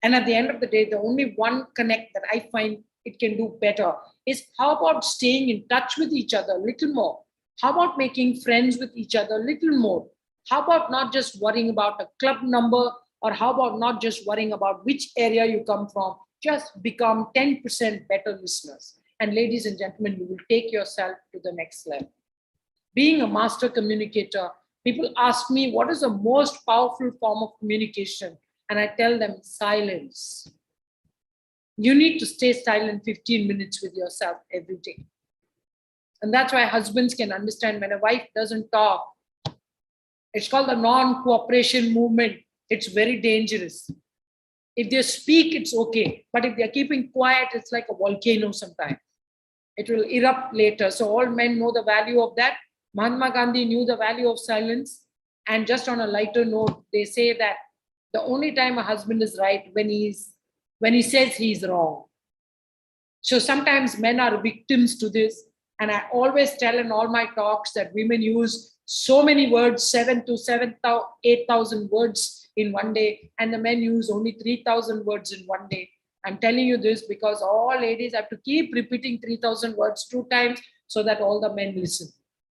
And at the end of the day, the only one connect that I find it can do better is how about staying in touch with each other a little more? How about making friends with each other a little more? How about not just worrying about a club number, or how about not just worrying about which area you come from? Just become 10% better listeners. And ladies and gentlemen, you will take yourself to the next level. Being a master communicator, people ask me, what is the most powerful form of communication? And I tell them, silence. You need to stay silent 15 minutes with yourself every day. And that's why husbands can understand when a wife doesn't talk. It's called the non-cooperation movement. It's very dangerous. If they speak, it's okay. But if they're keeping quiet, it's like a volcano sometimes. It will erupt later. So all men know the value of that. Mahatma Gandhi knew the value of silence. And just on a lighter note, they say that the only time a husband is right when he says he's wrong. So sometimes men are victims to this. And I always tell in all my talks that women use so many words, 8,000 words in one day, and the men use only 3,000 words in one day. I'm telling you this because all ladies have to keep repeating 3,000 words 2 times so that all the men listen.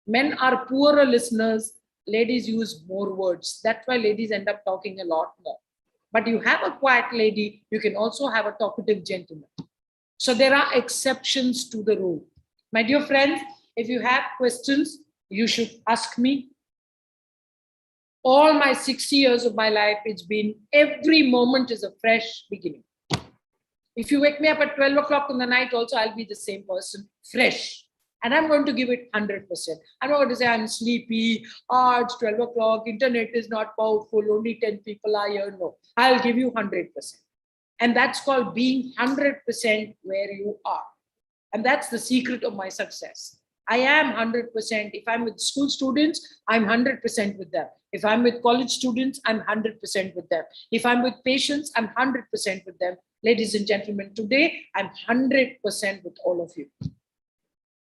Men are poorer listeners. Ladies use more words. That's why ladies end up talking a lot more. But you have a quiet lady, you can also have a talkative gentleman. So there are exceptions to the rule. My dear friends, if you have questions, you should ask me. All my 60 years of my life, it's been every moment is a fresh beginning. If you wake me up at 12 o'clock in the night, also I'll be the same person, fresh. And I'm going to give it 100%. I'm not going to say I'm sleepy, it's 12 o'clock, internet is not powerful, only 10 people are here. No, I'll give you 100%. And that's called being 100% where you are. And that's the secret of my success. I am 100%. If I'm with school students, I'm 100% with them. If I'm with college students, I'm 100% with them. If I'm with patients, I'm 100% with them. Ladies and gentlemen, today, I'm 100% with all of you.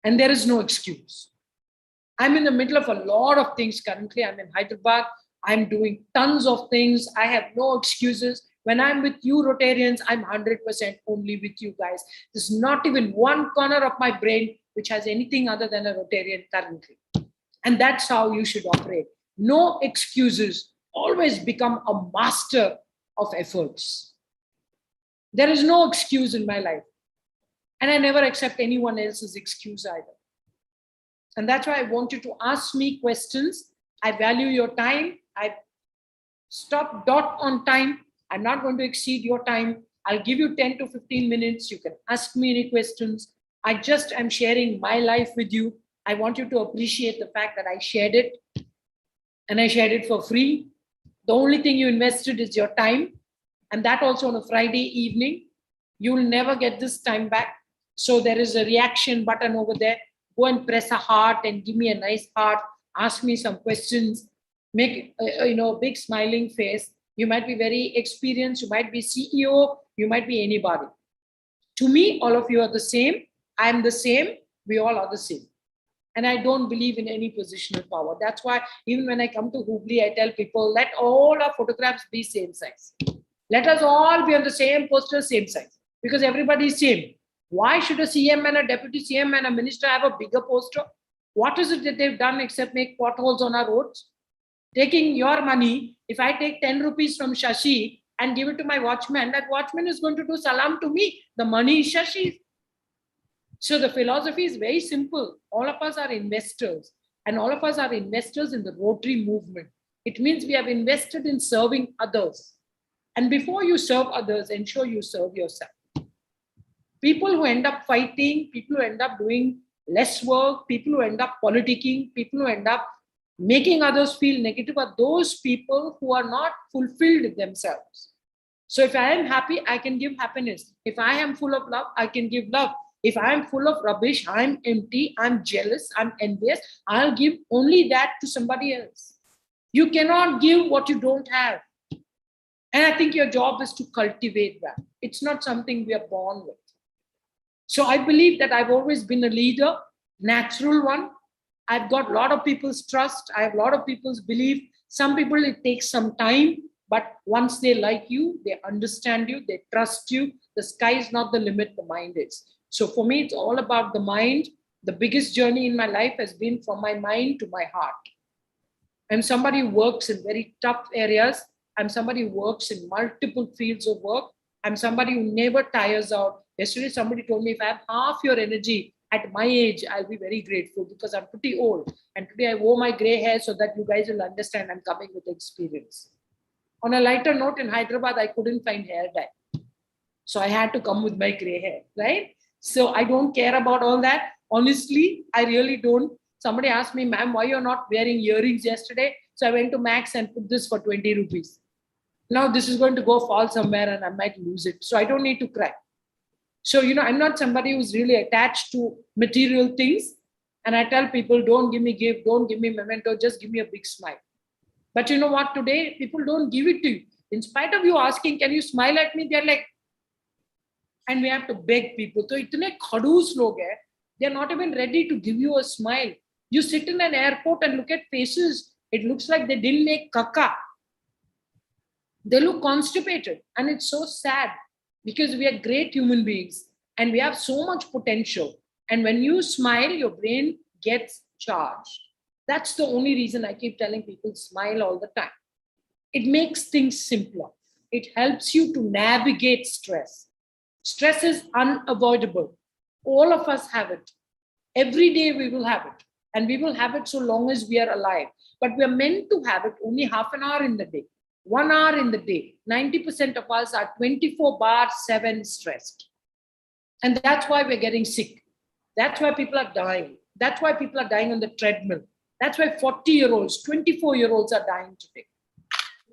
And there is no excuse. I'm in the middle of a lot of things currently. I'm in Hyderabad. I'm doing tons of things. I have no excuses. When I'm with you Rotarians, I'm 100% only with you guys. There's not even one corner of my brain which has anything other than a Rotarian currently. And that's how you should operate. No excuses. Always become a master of efforts. There is no excuse in my life. And I never accept anyone else's excuse either. And that's why I want you to ask me questions. I value your time. I stop dot on time. I'm not going to exceed your time. I'll give you 10 to 15 minutes. You can ask me any questions. I just am sharing my life with you. I want you to appreciate the fact that I shared it. And I shared it for free. The only thing you invested is your time. And that also on a Friday evening. You'll never get this time back. So there is a reaction button over there. Go and press a heart and give me a nice heart. Ask me some questions. Make a big smiling face. You might be very experienced. You might be CEO. You might be anybody. To me, all of you are the same. I'm the same. We all are the same. And I don't believe in any positional power. That's why even when I come to Hubli, I tell people, let all our photographs be same size. Let us all be on the same poster, same size. Because everybody is same. Why should a CM and a deputy CM and a minister have a bigger poster? What is it that they've done except make potholes on our roads? Taking your money, if I take 10 rupees from Shashi and give it to my watchman, that watchman is going to do salam to me. The money is Shashi's. So the philosophy is very simple. All of us are investors, and all of us are investors in the Rotary movement. It means we have invested in serving others. And before you serve others, ensure you serve yourself. People who end up fighting, people who end up doing less work, people who end up politicking, people who end up making others feel negative are those people who are not fulfilled themselves. So if I am happy, I can give happiness. If I am full of love, I can give love. If I am full of rubbish, I'm empty, I'm jealous, I'm envious, I'll give only that to somebody else. You cannot give what you don't have. And I think your job is to cultivate that. It's not something we are born with. So I believe that I've always been a leader, natural one. I've got a lot of people's trust. I have a lot of people's belief. Some people, it takes some time, but once they like you, they understand you, they trust you. The sky is not the limit, the mind is. So for me, it's all about the mind. The biggest journey in my life has been from my mind to my heart. I'm somebody who works in very tough areas. I'm somebody who works in multiple fields of work. I'm somebody who never tires out. Yesterday, somebody told me if I have half your energy at my age, I'll be very grateful because I'm pretty old. And today I wore my gray hair so that you guys will understand I'm coming with experience. On a lighter note, in Hyderabad, I couldn't find hair dye. So I had to come with my gray hair, right? So I don't care about all that. Honestly, I really don't. Somebody asked me, ma'am, why you're not wearing earrings yesterday? So I went to Max and put this for 20 rupees. Now this is going to go fall somewhere and I might lose it. So I don't need to cry. So, I'm not somebody who's really attached to material things. And I tell people, don't give me gift, don't give me memento, just give me a big smile. But you know what? Today, people don't give it to you. In spite of you asking, can you smile at me? They're like, and we have to beg people. So, itne khadoos log hai, they're not even ready to give you a smile. You sit in an airport and look at faces. It looks like they didn't make kaka. They look constipated. And it's so sad. Because we are great human beings and we have so much potential. And when you smile, your brain gets charged. That's the only reason I keep telling people smile all the time. It makes things simpler. It helps you to navigate stress. Stress is unavoidable. All of us have it. Every day we will have it. And we will have it so long as we are alive. But we are meant to have it only half an hour in the day. 1 hour in the day. 90% of us are 24/7 stressed. And that's why we're getting sick. That's why people are dying. That's why people are dying on the treadmill. That's why 40-year-olds, 24-year-olds are dying today.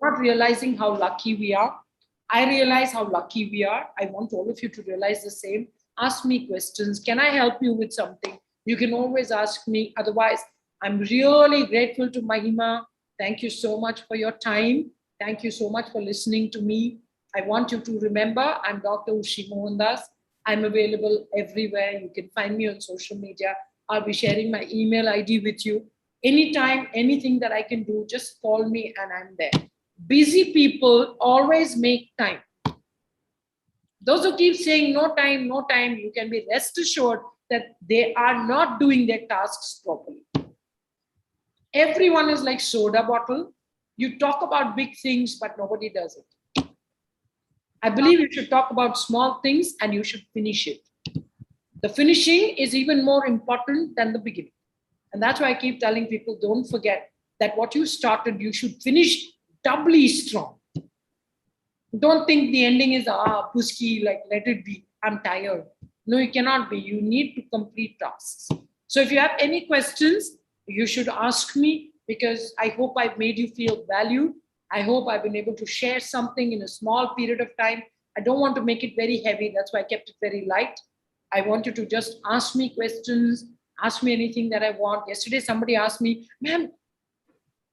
Not realizing how lucky we are. I realize how lucky we are. I want all of you to realize the same. Ask me questions. Can I help you with something? You can always ask me. Otherwise, I'm really grateful to Mahima. Thank you so much for your time. Thank you so much for listening to me. I want you to remember I'm Dr. Ushy Mohandas. I'm available everywhere. You can find me on social media. I'll be sharing my email ID with you. Anytime, anything that I can do, just call me and I'm there. Busy people always make time. Those who keep saying no time, you can be rest assured that they are not doing their tasks properly. Everyone is like soda bottle. You talk about big things, but nobody does it. I believe you should talk about small things and you should finish it. The finishing is even more important than the beginning. And that's why I keep telling people, don't forget that what you started, you should finish doubly strong. Don't think the ending is, puski, like let it be, I'm tired. No, you cannot be. You need to complete tasks. So if you have any questions, you should ask me, because I hope I've made you feel valued. I hope I've been able to share something in a small period of time. I don't want to make it very heavy. That's why I kept it very light. I want you to just ask me questions, ask me anything that I want. Yesterday, somebody asked me, ma'am,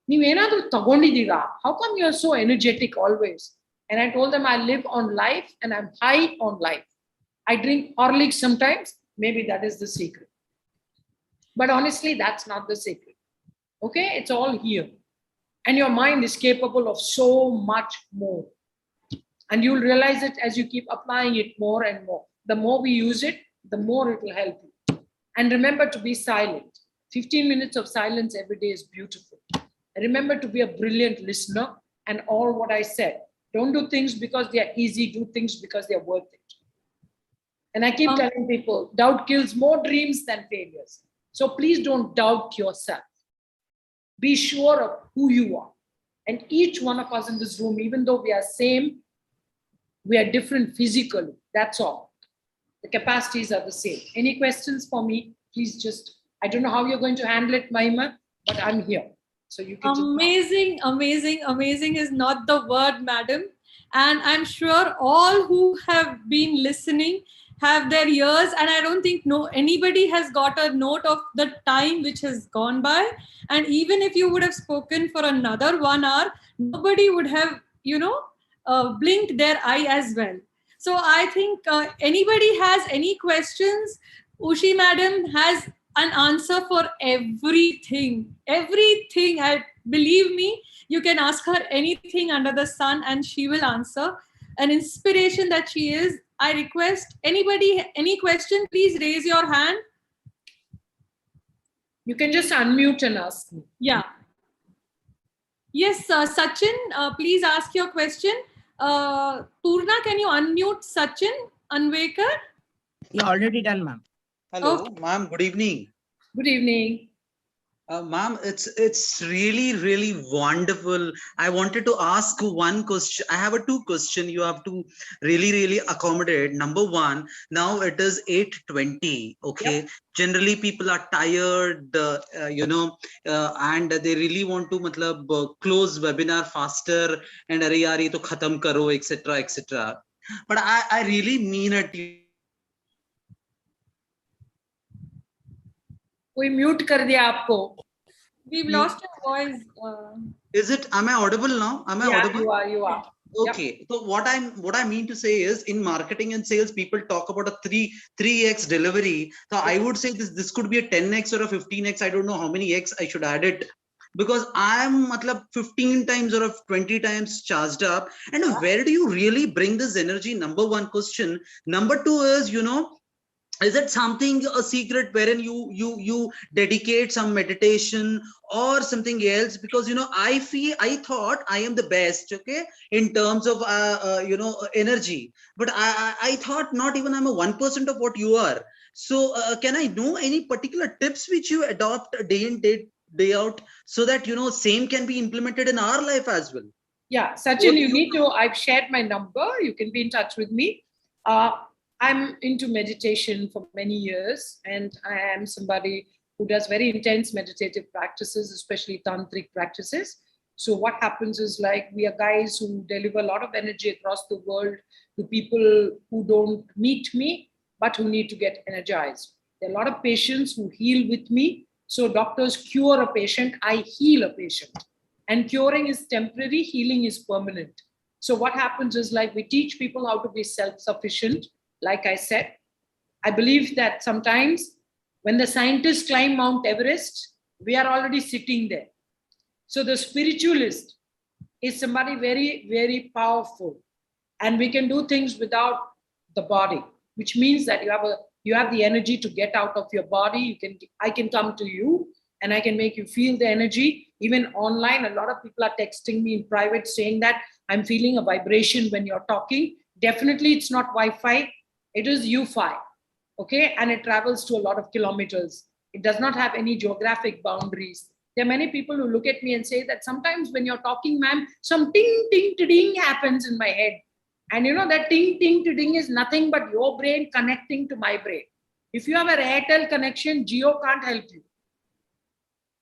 how come you're so energetic always? And I told them I live on life and I'm high on life. I drink Horlicks sometimes. Maybe that is the secret. But honestly, that's not the secret. Okay, it's all here. And your mind is capable of so much more. And you'll realize it as you keep applying it more and more. The more we use it, the more it will help you. And remember to be silent. 15 minutes of silence every day is beautiful. And remember to be a brilliant listener and all what I said. Don't do things because they are easy, do things because they are worth it. And I keep telling people, doubt kills more dreams than failures. So please don't doubt yourself. Be sure of who you are. And each one of us in this room, even though we are same, we are different physically. That's all. The capacities are the same. Any questions for me? Please just, I don't know how you're going to handle it, Mahima, but I'm here. So you can amazing, amazing, amazing is not the word, madam. And I'm sure all who have been listening have their ears, and I don't think anybody has got a note of the time which has gone by. And even if you would have spoken for another 1 hour, nobody would have, blinked their eye as well. So I think anybody has any questions, Ushy madam has an answer for everything. Everything. Believe me, you can ask her anything under the sun and she will answer. An inspiration that she is. I request anybody, any question, please raise your hand. You can just unmute and ask me. Yeah. Yes, Sachin, please ask your question. Purna, can you unmute Sachin Anvekar? You already done, ma'am. Hello, Okay. ma'am. Good evening. Good evening. Ma'am, it's really wonderful. I wanted to ask one question. I have a two question. You have to really accommodate. Number one, now it is 8:20. Okay. Yep. Generally, people are tired, and they really want to close webinar faster and arey yaar ye to khatam karo, etc. But I really mean it. कोई mute कर दिया आपको. We've lost your voice. Is it? Am I audible now? Am I audible? You are. Okay. Yep. So what I mean to say is, in marketing and sales, people talk about a 3x delivery. So I would say this could be a 10x or a 15x. I don't know how many x I should add it, because I'm 15 times or 20 times charged up. And where do you really bring this energy? Number one question. Number two is, is it something, a secret wherein you dedicate some meditation or something else? Because I thought I am the best, okay, in terms of energy, but I thought not even I'm a 1% of what you are. So can I know any particular tips which you adopt day in day out, so that same can be implemented in our life as well? Yeah, Sachin, you need to. I've shared my number. You can be in touch with me. I'm into meditation for many years, and I am somebody who does very intense meditative practices, especially tantric practices. So what happens is like we are guys who deliver a lot of energy across the world to people who don't meet me, but who need to get energized. There are a lot of patients who heal with me. So doctors cure a patient, I heal a patient. And curing is temporary, healing is permanent. So what happens is like we teach people how to be self-sufficient. Like I said, I believe that sometimes when the scientists climb Mount Everest, we are already sitting there. So the spiritualist is somebody very, very powerful. And we can do things without the body, which means that you have the energy to get out of your body. I can come to you and I can make you feel the energy. Even online, a lot of people are texting me in private saying that I'm feeling a vibration when you're talking. Definitely it's not Wi-Fi, it is U-Fi. Okay, and it travels to a lot of kilometers. It does not have any geographic boundaries. There are many people who look at me and say that sometimes when you're talking, ma'am, some ting, ting, ding happens in my head. And you know that ting, ting, ding is nothing but your brain connecting to my brain. If you have an Airtel connection, Jio can't help you.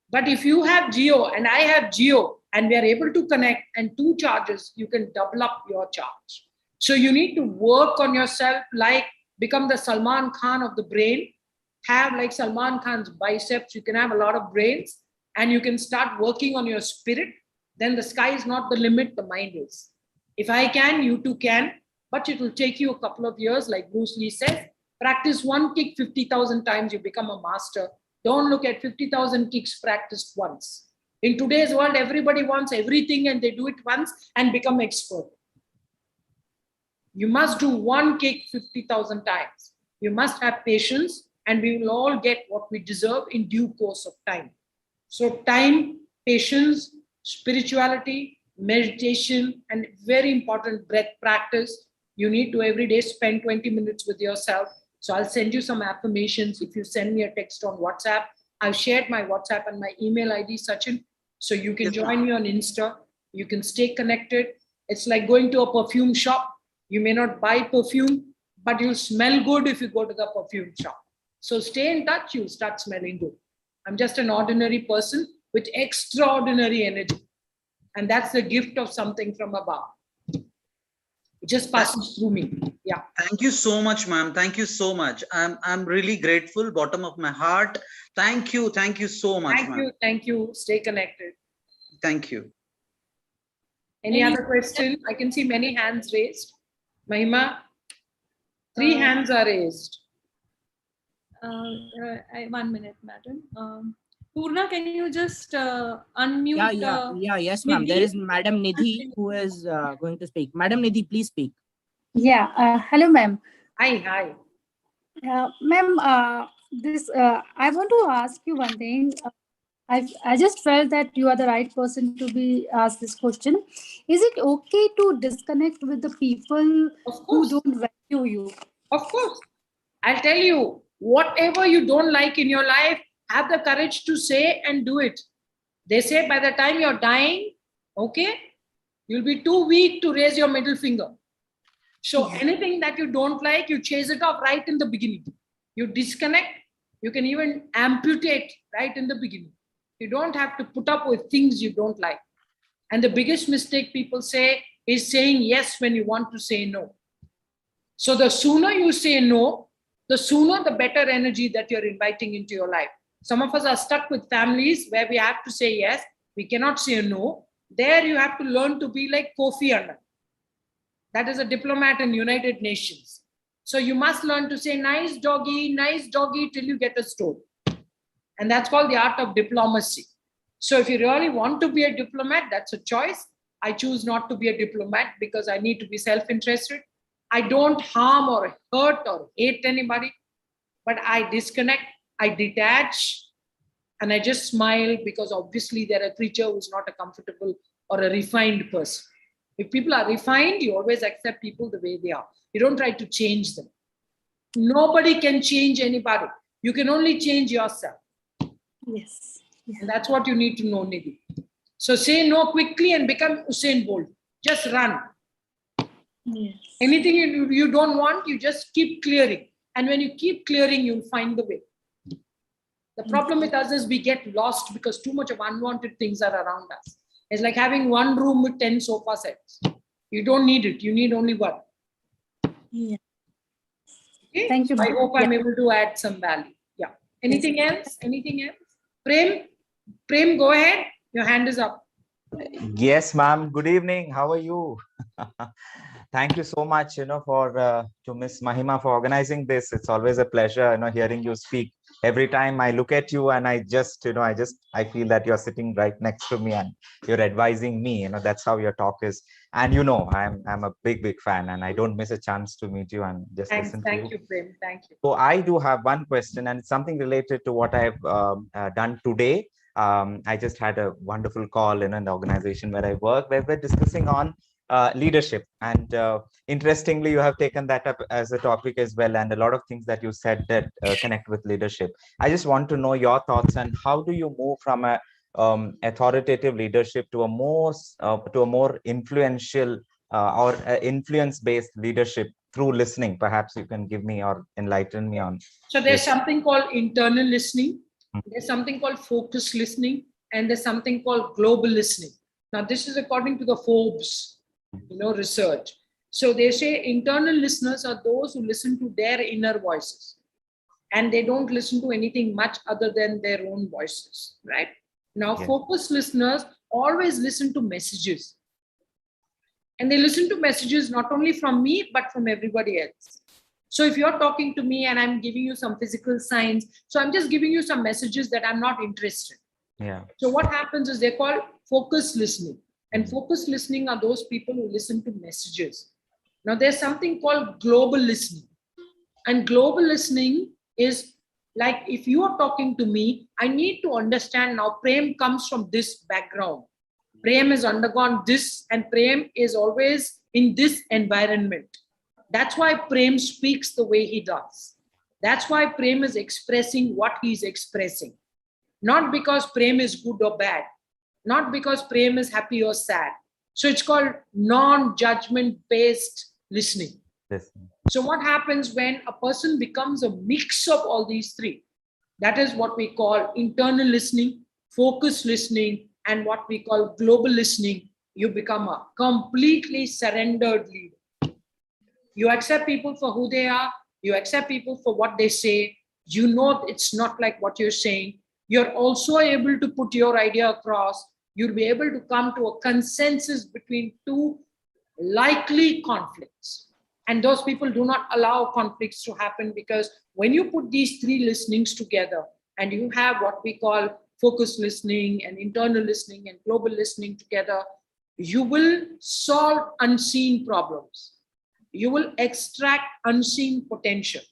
But if you have Jio and I have Jio and we are able to connect and two charges, you can double up your charge. So you need to work on yourself, like become the Salman Khan of the brain, have like Salman Khan's biceps, you can have a lot of brains and you can start working on your spirit. Then the sky is not the limit, the mind is. If I can, you too can, but it will take you a couple of years, like Bruce Lee says. Practice one kick 50,000 times, you become a master. Don't look at 50,000 kicks practiced once. In today's world, everybody wants everything and they do it once and become expert. You must do one kick 50,000 times. You must have patience and we will all get what we deserve in due course of time. So time, patience, spirituality, meditation, and very important breath practice. You need to every day spend 20 minutes with yourself. So I'll send you some affirmations if you send me a text on WhatsApp. I've shared my WhatsApp and my email ID, Sachin. So you can join me on Insta. You can stay connected. It's like going to a perfume shop. You may not buy perfume, but you'll smell good if you go to the perfume shop. So stay in touch, you'll start smelling good. I'm just an ordinary person with extraordinary energy. And that's the gift of something from above. It just passes through me. Yeah. Thank you so much, ma'am. Thank you so much. I'm really grateful, bottom of my heart. Thank you so much. Thank you. Stay connected. Thank you. Any other question? I can see many hands raised. Mahima, 3 hands are raised. 1 minute, madam. Purna, can you just unmute? Yes, ma'am. There is Madam Nidhi who is going to speak. Madam Nidhi, please speak. Yeah. Hello, ma'am. Hi. Ma'am, I want to ask you one thing. I just felt that you are the right person to be asked this question. Is it okay to disconnect with the people who don't value you? Of course. I'll tell you, whatever you don't like in your life, have the courage to say and do it. They say by the time you're dying, okay, you'll be too weak to raise your middle finger. So anything that you don't like, you chase it off right in the beginning. You disconnect, you can even amputate right in the beginning. You don't have to put up with things you don't like. And the biggest mistake people say is saying yes when you want to say no. So the sooner you say no, the sooner the better energy that you're inviting into your life. Some of us are stuck with families where we have to say yes, we cannot say no. There you have to learn to be like Kofi Annan. That is a diplomat in United Nations. So you must learn to say nice doggy till you get a stone. And that's called the art of diplomacy. So if you really want to be a diplomat, that's a choice. I choose not to be a diplomat because I need to be self-interested. I don't harm or hurt or hate anybody, but I disconnect, I detach, and I just smile because obviously they're a creature who's not a comfortable or a refined person. If people are refined, you always accept people the way they are. You don't try to change them. Nobody can change anybody. You can only change yourself. Yes. And that's what you need to know, Nidhi. So say no quickly and become Usain Bolt. Just run. Yes. Anything you don't want, you just keep clearing. And when you keep clearing, you'll find the way. The problem with us is we get lost because too much of unwanted things are around us. It's like having one room with 10 sofa sets. You don't need it. You need only one. Yeah. Okay? Thank you. I hope I'm Yeah. able to add some value. Yeah. Anything else? Anything else? Prem, go ahead. Your hand is up. Yes, ma'am. Good evening. How are you? Thank you so much, for to Miss Mahima for organizing this. It's always a pleasure, hearing you speak. Every time I look at you and I just, I feel that you're sitting right next to me and you're advising me. That's how your talk is. And I'm a big fan, and I don't miss a chance to meet you and just Thanks. listen to Thank you, Prem. Thank you. So I do have one question, and it's something related to what I've done today. I just had a wonderful call in an organization where I work, where we're discussing on leadership. And interestingly, you have taken that up as a topic as well, and a lot of things that you said that connect with leadership. I just want to know your thoughts and how do you move from a authoritative leadership to a more influential or influence-based leadership through listening. Perhaps you can give me or enlighten me on. So there's something called internal listening. There's something called focused listening, and there's something called global listening. Now, this is according to the Forbes, research. So they say internal listeners are those who listen to their inner voices, and they don't listen to anything much other than their own voices, right? Now, focused listeners always listen to messages. And they listen to messages not only from me, but from everybody else. So if you're talking to me and I'm giving you some physical signs, so I'm just giving you some messages that I'm not interested. Yeah. So what happens is they're called focused listening. And focused listening are those people who listen to messages. Now there's something called global listening. And global listening is like, if you are talking to me, I need to understand now Prem comes from this background. Prem has undergone this, and Prem is always in this environment. That's why Prem speaks the way he does. That's why Prem is expressing what he's expressing. Not because Prem is good or bad. Not because Prem is happy or sad. So it's called non-judgment based listening. So what happens when a person becomes a mix of all these three? That is what we call internal listening, focused listening, and what we call global listening. You become a completely surrendered leader. You accept people for who they are. You accept people for what they say. You know it's not like what you're saying. You're also able to put your idea across. You'll be able to come to a consensus between two likely conflicts. And those people do not allow conflicts to happen, because when you put these three listenings together and you have what we call focused listening and internal listening and global listening together, you will solve unseen problems. You will extract unseen potential.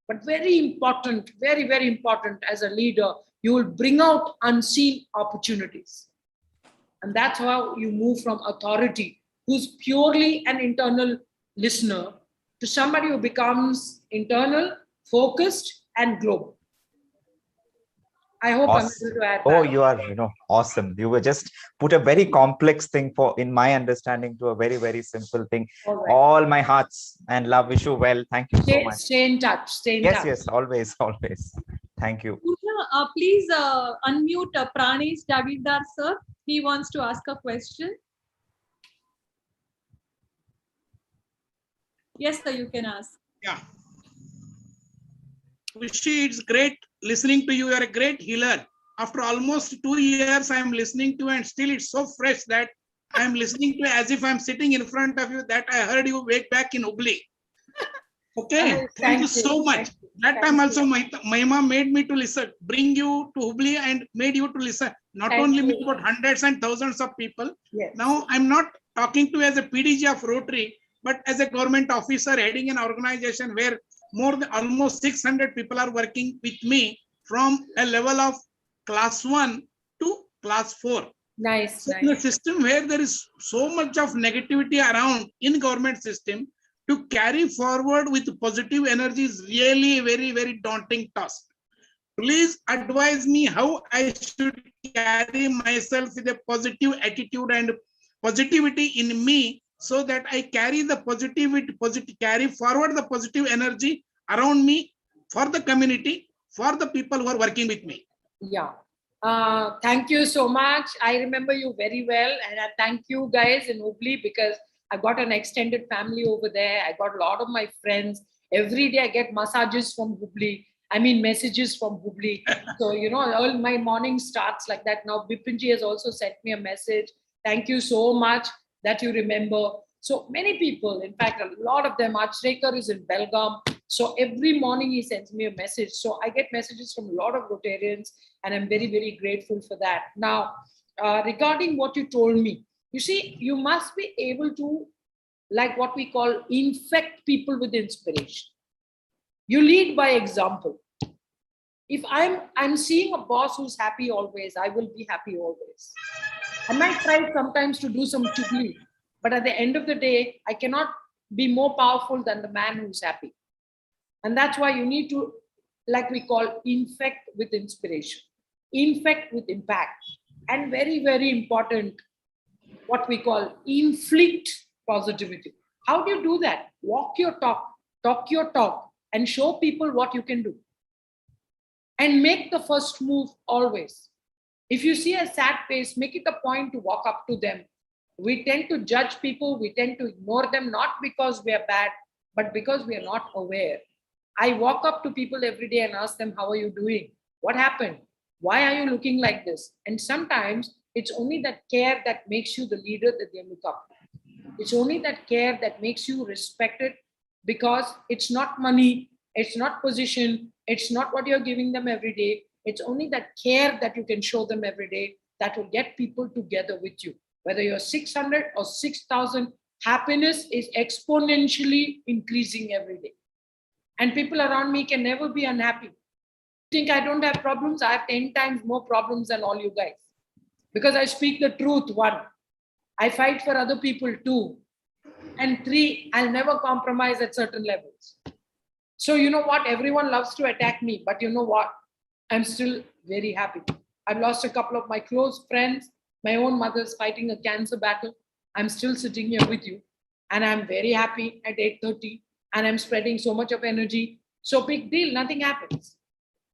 But very important, very, very important as a leader, you will bring out unseen opportunities. And that's how you move from authority, who's purely an internal listener, to somebody who becomes internal, focused, and global. I hope I'm able to add that. Oh, you are, awesome. You were just put a very complex thing in my understanding to a very, very simple thing. All my hearts and love. Wish you well. Thank you so much. Stay in touch. Stay in touch. Yes, always, always. Thank you. Please unmute Pranesh Jagirdar, sir. He wants to ask a question. Yes, sir, you can ask. Yeah. Ushy, it's great listening to you. You're a great healer. After almost 2 years, I am listening to you, and still it's so fresh that I am listening to as if I'm sitting in front of you, that I heard you way back in Hubli. Okay, thank you so much. That time also, Mahima made me to listen, bring you to Hubli and made you to listen. Not only me, but hundreds and thousands of people. Yes. Now, I'm not talking to you as a PDG of Rotary, but as a government officer heading an organization where more than almost 600 people are working with me from a level of class 1 to class 4. Nice. So in a system where there is so much of negativity around in government system, to carry forward with positive energy is really a very, very daunting task. Please advise me how I should carry myself with a positive attitude and positivity in me, so that I carry the carry forward the positive energy around me for the community, for the people who are working with me. Yeah. Thank you so much. I remember you very well. And I thank you guys in Hubli because I got an extended family over there. I got a lot of my friends. Every day I get massages from Hubli. I mean, messages from Hubli. So, all my morning starts like that. Now, Bipinji has also sent me a message. Thank you so much that you remember. So many people, in fact, a lot of them, Achrekar is in Belgaum. So every morning he sends me a message. So I get messages from a lot of Rotarians, and I'm very, very grateful for that. Now, regarding what you told me, you see, you must be able to, like what we call, infect people with inspiration. You lead by example. If I'm seeing a boss who's happy always, I will be happy always. I might try sometimes to do some chugli, but at the end of the day, I cannot be more powerful than the man who's happy. And that's why you need to, like we call, infect with inspiration, infect with impact, and very, very important, what we call inflict positivity. How do you do that? Walk your talk your talk, and show people what you can do. And make the first move always. If you see a sad face, make it a point to walk up to them. We tend to judge people, we tend to ignore them, not because we are bad, but because we are not aware. I walk up to people every day and ask them, how are you doing? What happened? Why are you looking like this? And sometimes it's only that care that makes you the leader that they look up to. It's only that care that makes you respected, because it's not money, it's not position, it's not what you're giving them every day. It's only that care that you can show them every day that will get people together with you. Whether you're 600 or 6,000, happiness is exponentially increasing every day. And people around me can never be unhappy. Think I don't have problems? I have 10 times more problems than all you guys. Because I speak the truth, 1. I fight for other people, 2. And 3, I'll never compromise at certain levels. So you know what? Everyone loves to attack me, but you know what? I'm still very happy. I've lost a couple of my close friends. My own mother's fighting a cancer battle. I'm still sitting here with you. And I'm very happy at 8:30. And I'm spreading so much of energy. So big deal, nothing happens.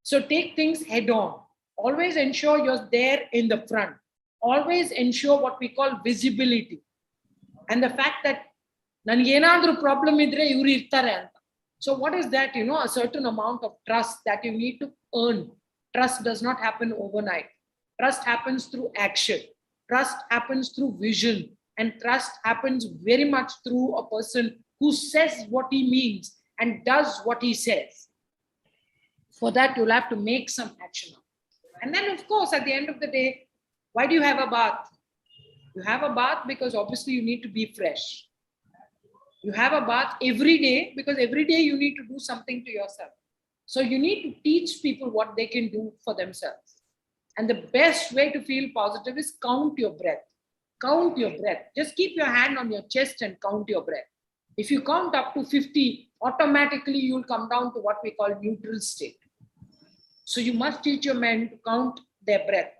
So take things head on. Always ensure you're there in the front. Always ensure what we call visibility. And the fact that ನನಗೇನಾದ್ರೂ problem ಇದ್ರೆ ಇವ್ರು ಇರ್ತಾರೆ ಅಂತ. So what is that? A certain amount of trust that you need to earn. Trust does not happen overnight. Trust happens through action. Trust happens through vision. And trust happens very much through a person who says what he means and does what he says. For that, you'll have to make some action. And then, of course, at the end of the day, why do you have a bath? You have a bath because obviously you need to be fresh. You have a bath every day because every day you need to do something to yourself. So you need to teach people what they can do for themselves. And the best way to feel positive is count your breath. Count your breath. Just keep your hand on your chest and count your breath. If you count up to 50, automatically you'll come down to what we call neutral state. So you must teach your men to count their breath.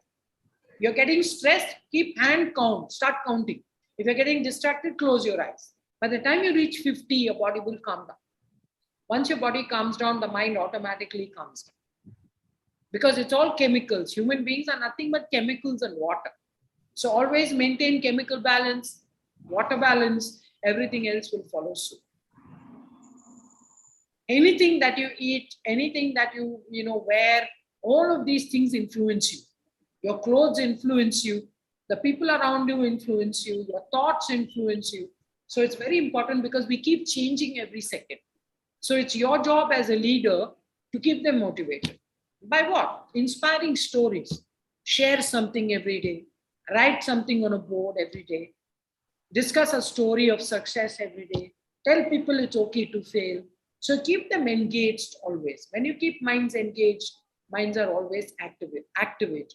You're getting stressed, keep hand count, start counting. If you're getting distracted, close your eyes. By the time you reach 50, your body will calm down. Once your body calms down, the mind automatically calms down. Because it's all chemicals. Human beings are nothing but chemicals and water. So always maintain chemical balance, water balance, everything else will follow suit. Anything that you eat, anything that you wear, all of these things influence you. Your clothes influence you. The people around you influence you. Your thoughts influence you. So it's very important because we keep changing every second. So it's your job as a leader to keep them motivated. By what? Inspiring stories. Share something every day. Write something on a board every day. Discuss a story of success every day. Tell people it's okay to fail. So keep them engaged always. When you keep minds engaged, minds are always activated.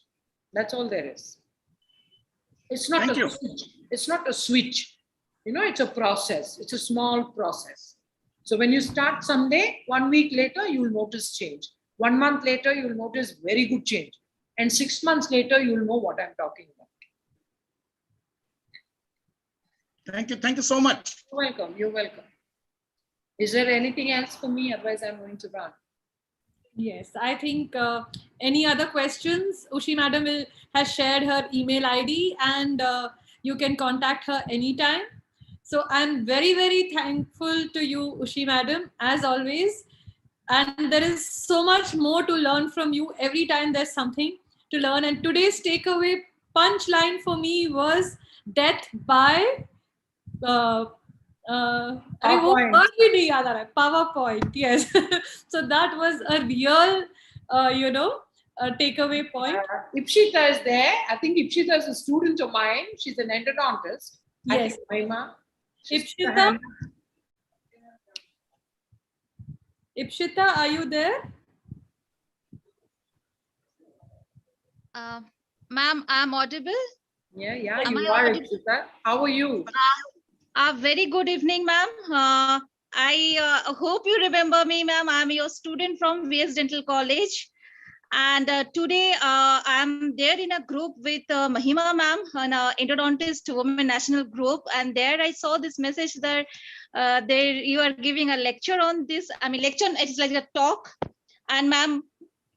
That's all there is. It's not a switch. It's not a switch. It's a process. It's a small process. So when you start someday, 1 week later, you'll notice change. 1 month later, you'll notice very good change. And 6 months later, you'll know what I'm talking about. Thank you. Thank you so much. You're welcome. You're welcome. Is there anything else for me? Otherwise, I'm going to run. Yes, I think any other questions? Ushi Madam has shared her email ID, and you can contact her anytime. So I'm very, very thankful to you, Ushi Madam, as always. And there is so much more to learn from you. Every time there's something to learn. And today's takeaway punchline for me was death by uh, अरे वो PowerPoint. word भी नहीं याद आ रहा है. PowerPoint, yes. So that was a real takeaway point. Ipshita is there. I think Ipshita is a student of mine. She's an endodontist. I Yes. think Mahima. Ipshita, Ipshita, are you there? Ma'am, I'm audible. Yeah, Am you I are, audible? Ipshita. How are you? Very good evening, ma'am. I hope you remember me, ma'am. I'm your student from VS Dental College. And today I'm there in a group with Mahima ma'am, an endodontist women national group. And there I saw this message that there you are giving a lecture on this. I mean, lecture, it's like a talk. And ma'am,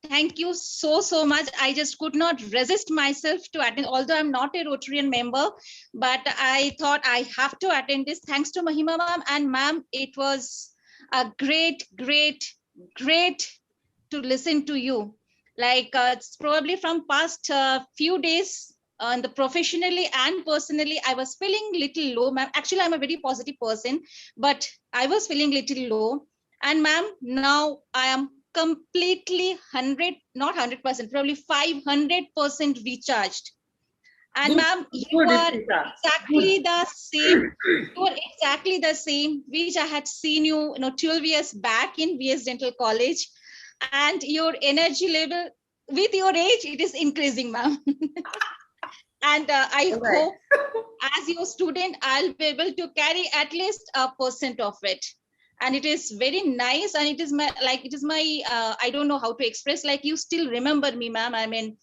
thank you so much. I just could not resist myself to attend, although I'm not a Rotarian member, but I thought I have to attend this. Thanks to Mahima ma'am. And ma'am, it was a great to listen to you. Like it's probably from past few days, and the professionally and personally, I was feeling little low, ma'am. Actually, I'm a very positive person, but I was feeling little low. And ma'am, now I am completely 100, not 100%, probably 500% recharged. And Good, ma'am, you good, are Ipshita. exactly the same. You are exactly the same, which I had seen you, 12 years back in VS Dental College. And your energy level with your age, it is increasing, ma'am. And I All right. hope as your student, I'll be able to carry at least 1% of it. And it is very nice. And it is my, I don't know how to express, like you still remember me, ma'am. I mean,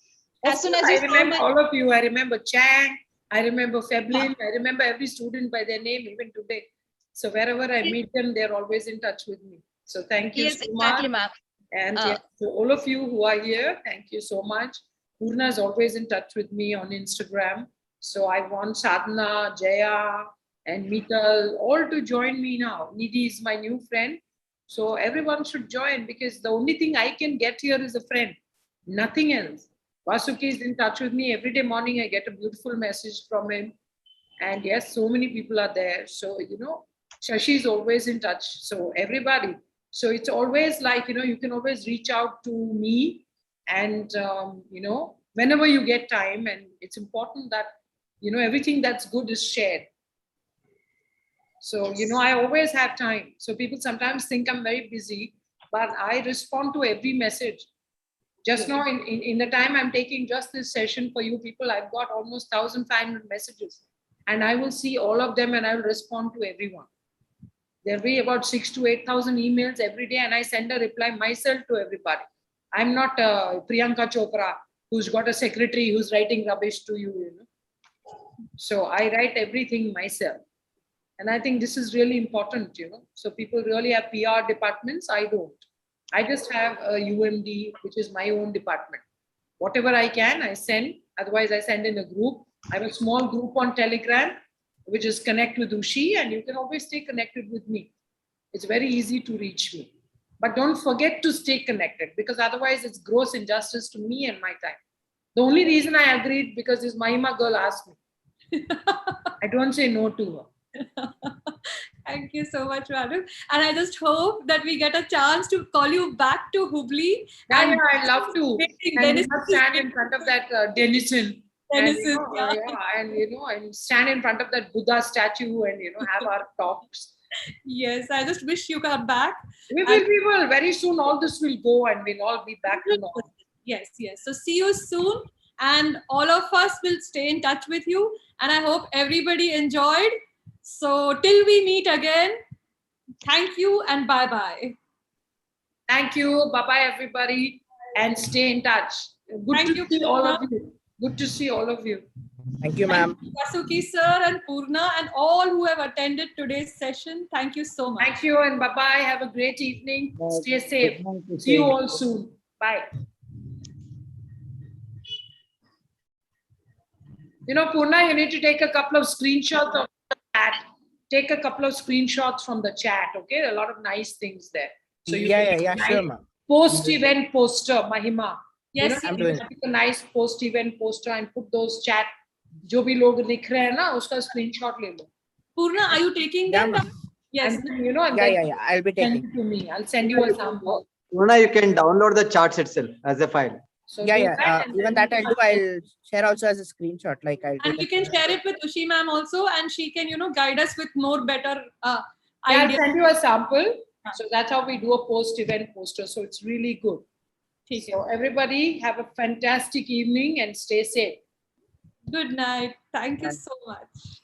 as soon as I you saw remember my, all of you. I remember Chang. I remember Feblin. I remember every student by their name, even today. So wherever I meet them, they're always in touch with me. So thank you yes, so exactly, much. ma'am. And yeah, so all of you who are here, thank you so much. Purna is always in touch with me on Instagram. So I want Sadhana, Jaya, and Mital all to join me now. Nidhi is my new friend. So everyone should join because the only thing I can get here is a friend, nothing else. Vasuki is in touch with me every day morning. I get a beautiful message from him. And yes, so many people are there. So, Shashi is always in touch. So everybody. So it's always like, you can always reach out to me and, whenever you get time. And it's important that, everything that's good is shared. So, I always have time. So people sometimes think I'm very busy, but I respond to every message. Just now, in the time I'm taking just this session for you people, I've got almost 1,500 messages. And I will see all of them and I will respond to everyone. There'll be about 6,000 to 8,000 emails every day, and I send a reply myself to everybody. I'm not Priyanka Chopra, who's got a secretary who's writing rubbish to you, So I write everything myself. And I think this is really important, So people really have PR departments. I don't. I just have a UMD, which is my own department. Whatever I can, I send. Otherwise, I send in a group. I have a small group on Telegram, which is Connect with Ushy, and you can always stay connected with me. It's very easy to reach me. But don't forget to stay connected, because otherwise it's gross injustice to me and my time. The only reason I agreed because this Mahima girl asked me. I don't say no to her. Thank you so much, madam. And I just hope that we get a chance to call you back to Hubli. Yeah, I'd love to. And we must stand in front of that Denison. And, and stand in front of that Buddha statue and, have our talks. Yes, I just wish you come back. We will. Very soon all this will go and we'll all be back to normal. Yes. So see you soon. And all of us will stay in touch with you. And I hope everybody enjoyed. So till we meet again, thank you and bye-bye. Thank you. Bye-bye, everybody. And stay in touch. Good to see all of you. Good to see all of you. Thank you, ma'am. Vasuki sir and Purna and all who have attended today's session. Thank you so much. Thank you and bye-bye. Have a great evening. Stay safe. See you all soon. Bye. You know, Purna, you need to take a couple of screenshots of the chat. Take a couple of screenshots from the chat, okay? There are a lot of nice things there. So you can make a Sure, nice ma'am. post-event poster, Mahima. Yes, you know, I'm you doing can take a nice post-event poster and put those chat. जो भी लोग लिख रहे हैं ना, उसका screenshot ले लो. Purna, are you taking Yeah, them? ma'am. Yes. And then, you know, and Yeah, then yeah, yeah. I'll be send taking. it to me. I'll send you a sample. Purna, you can download the charts itself as a file. So Yeah, do yeah. that and Even then that I'll do. I'll share also as a screenshot. Like I'll And take you a can screenshot. share it with Ushy ma'am also, and she can, you know, guide us with more better Yeah, I'll ideas. send you a sample. So that's how we do a post-event poster. So it's really good. So everybody have a fantastic evening and stay safe. Good night. Thank you so much.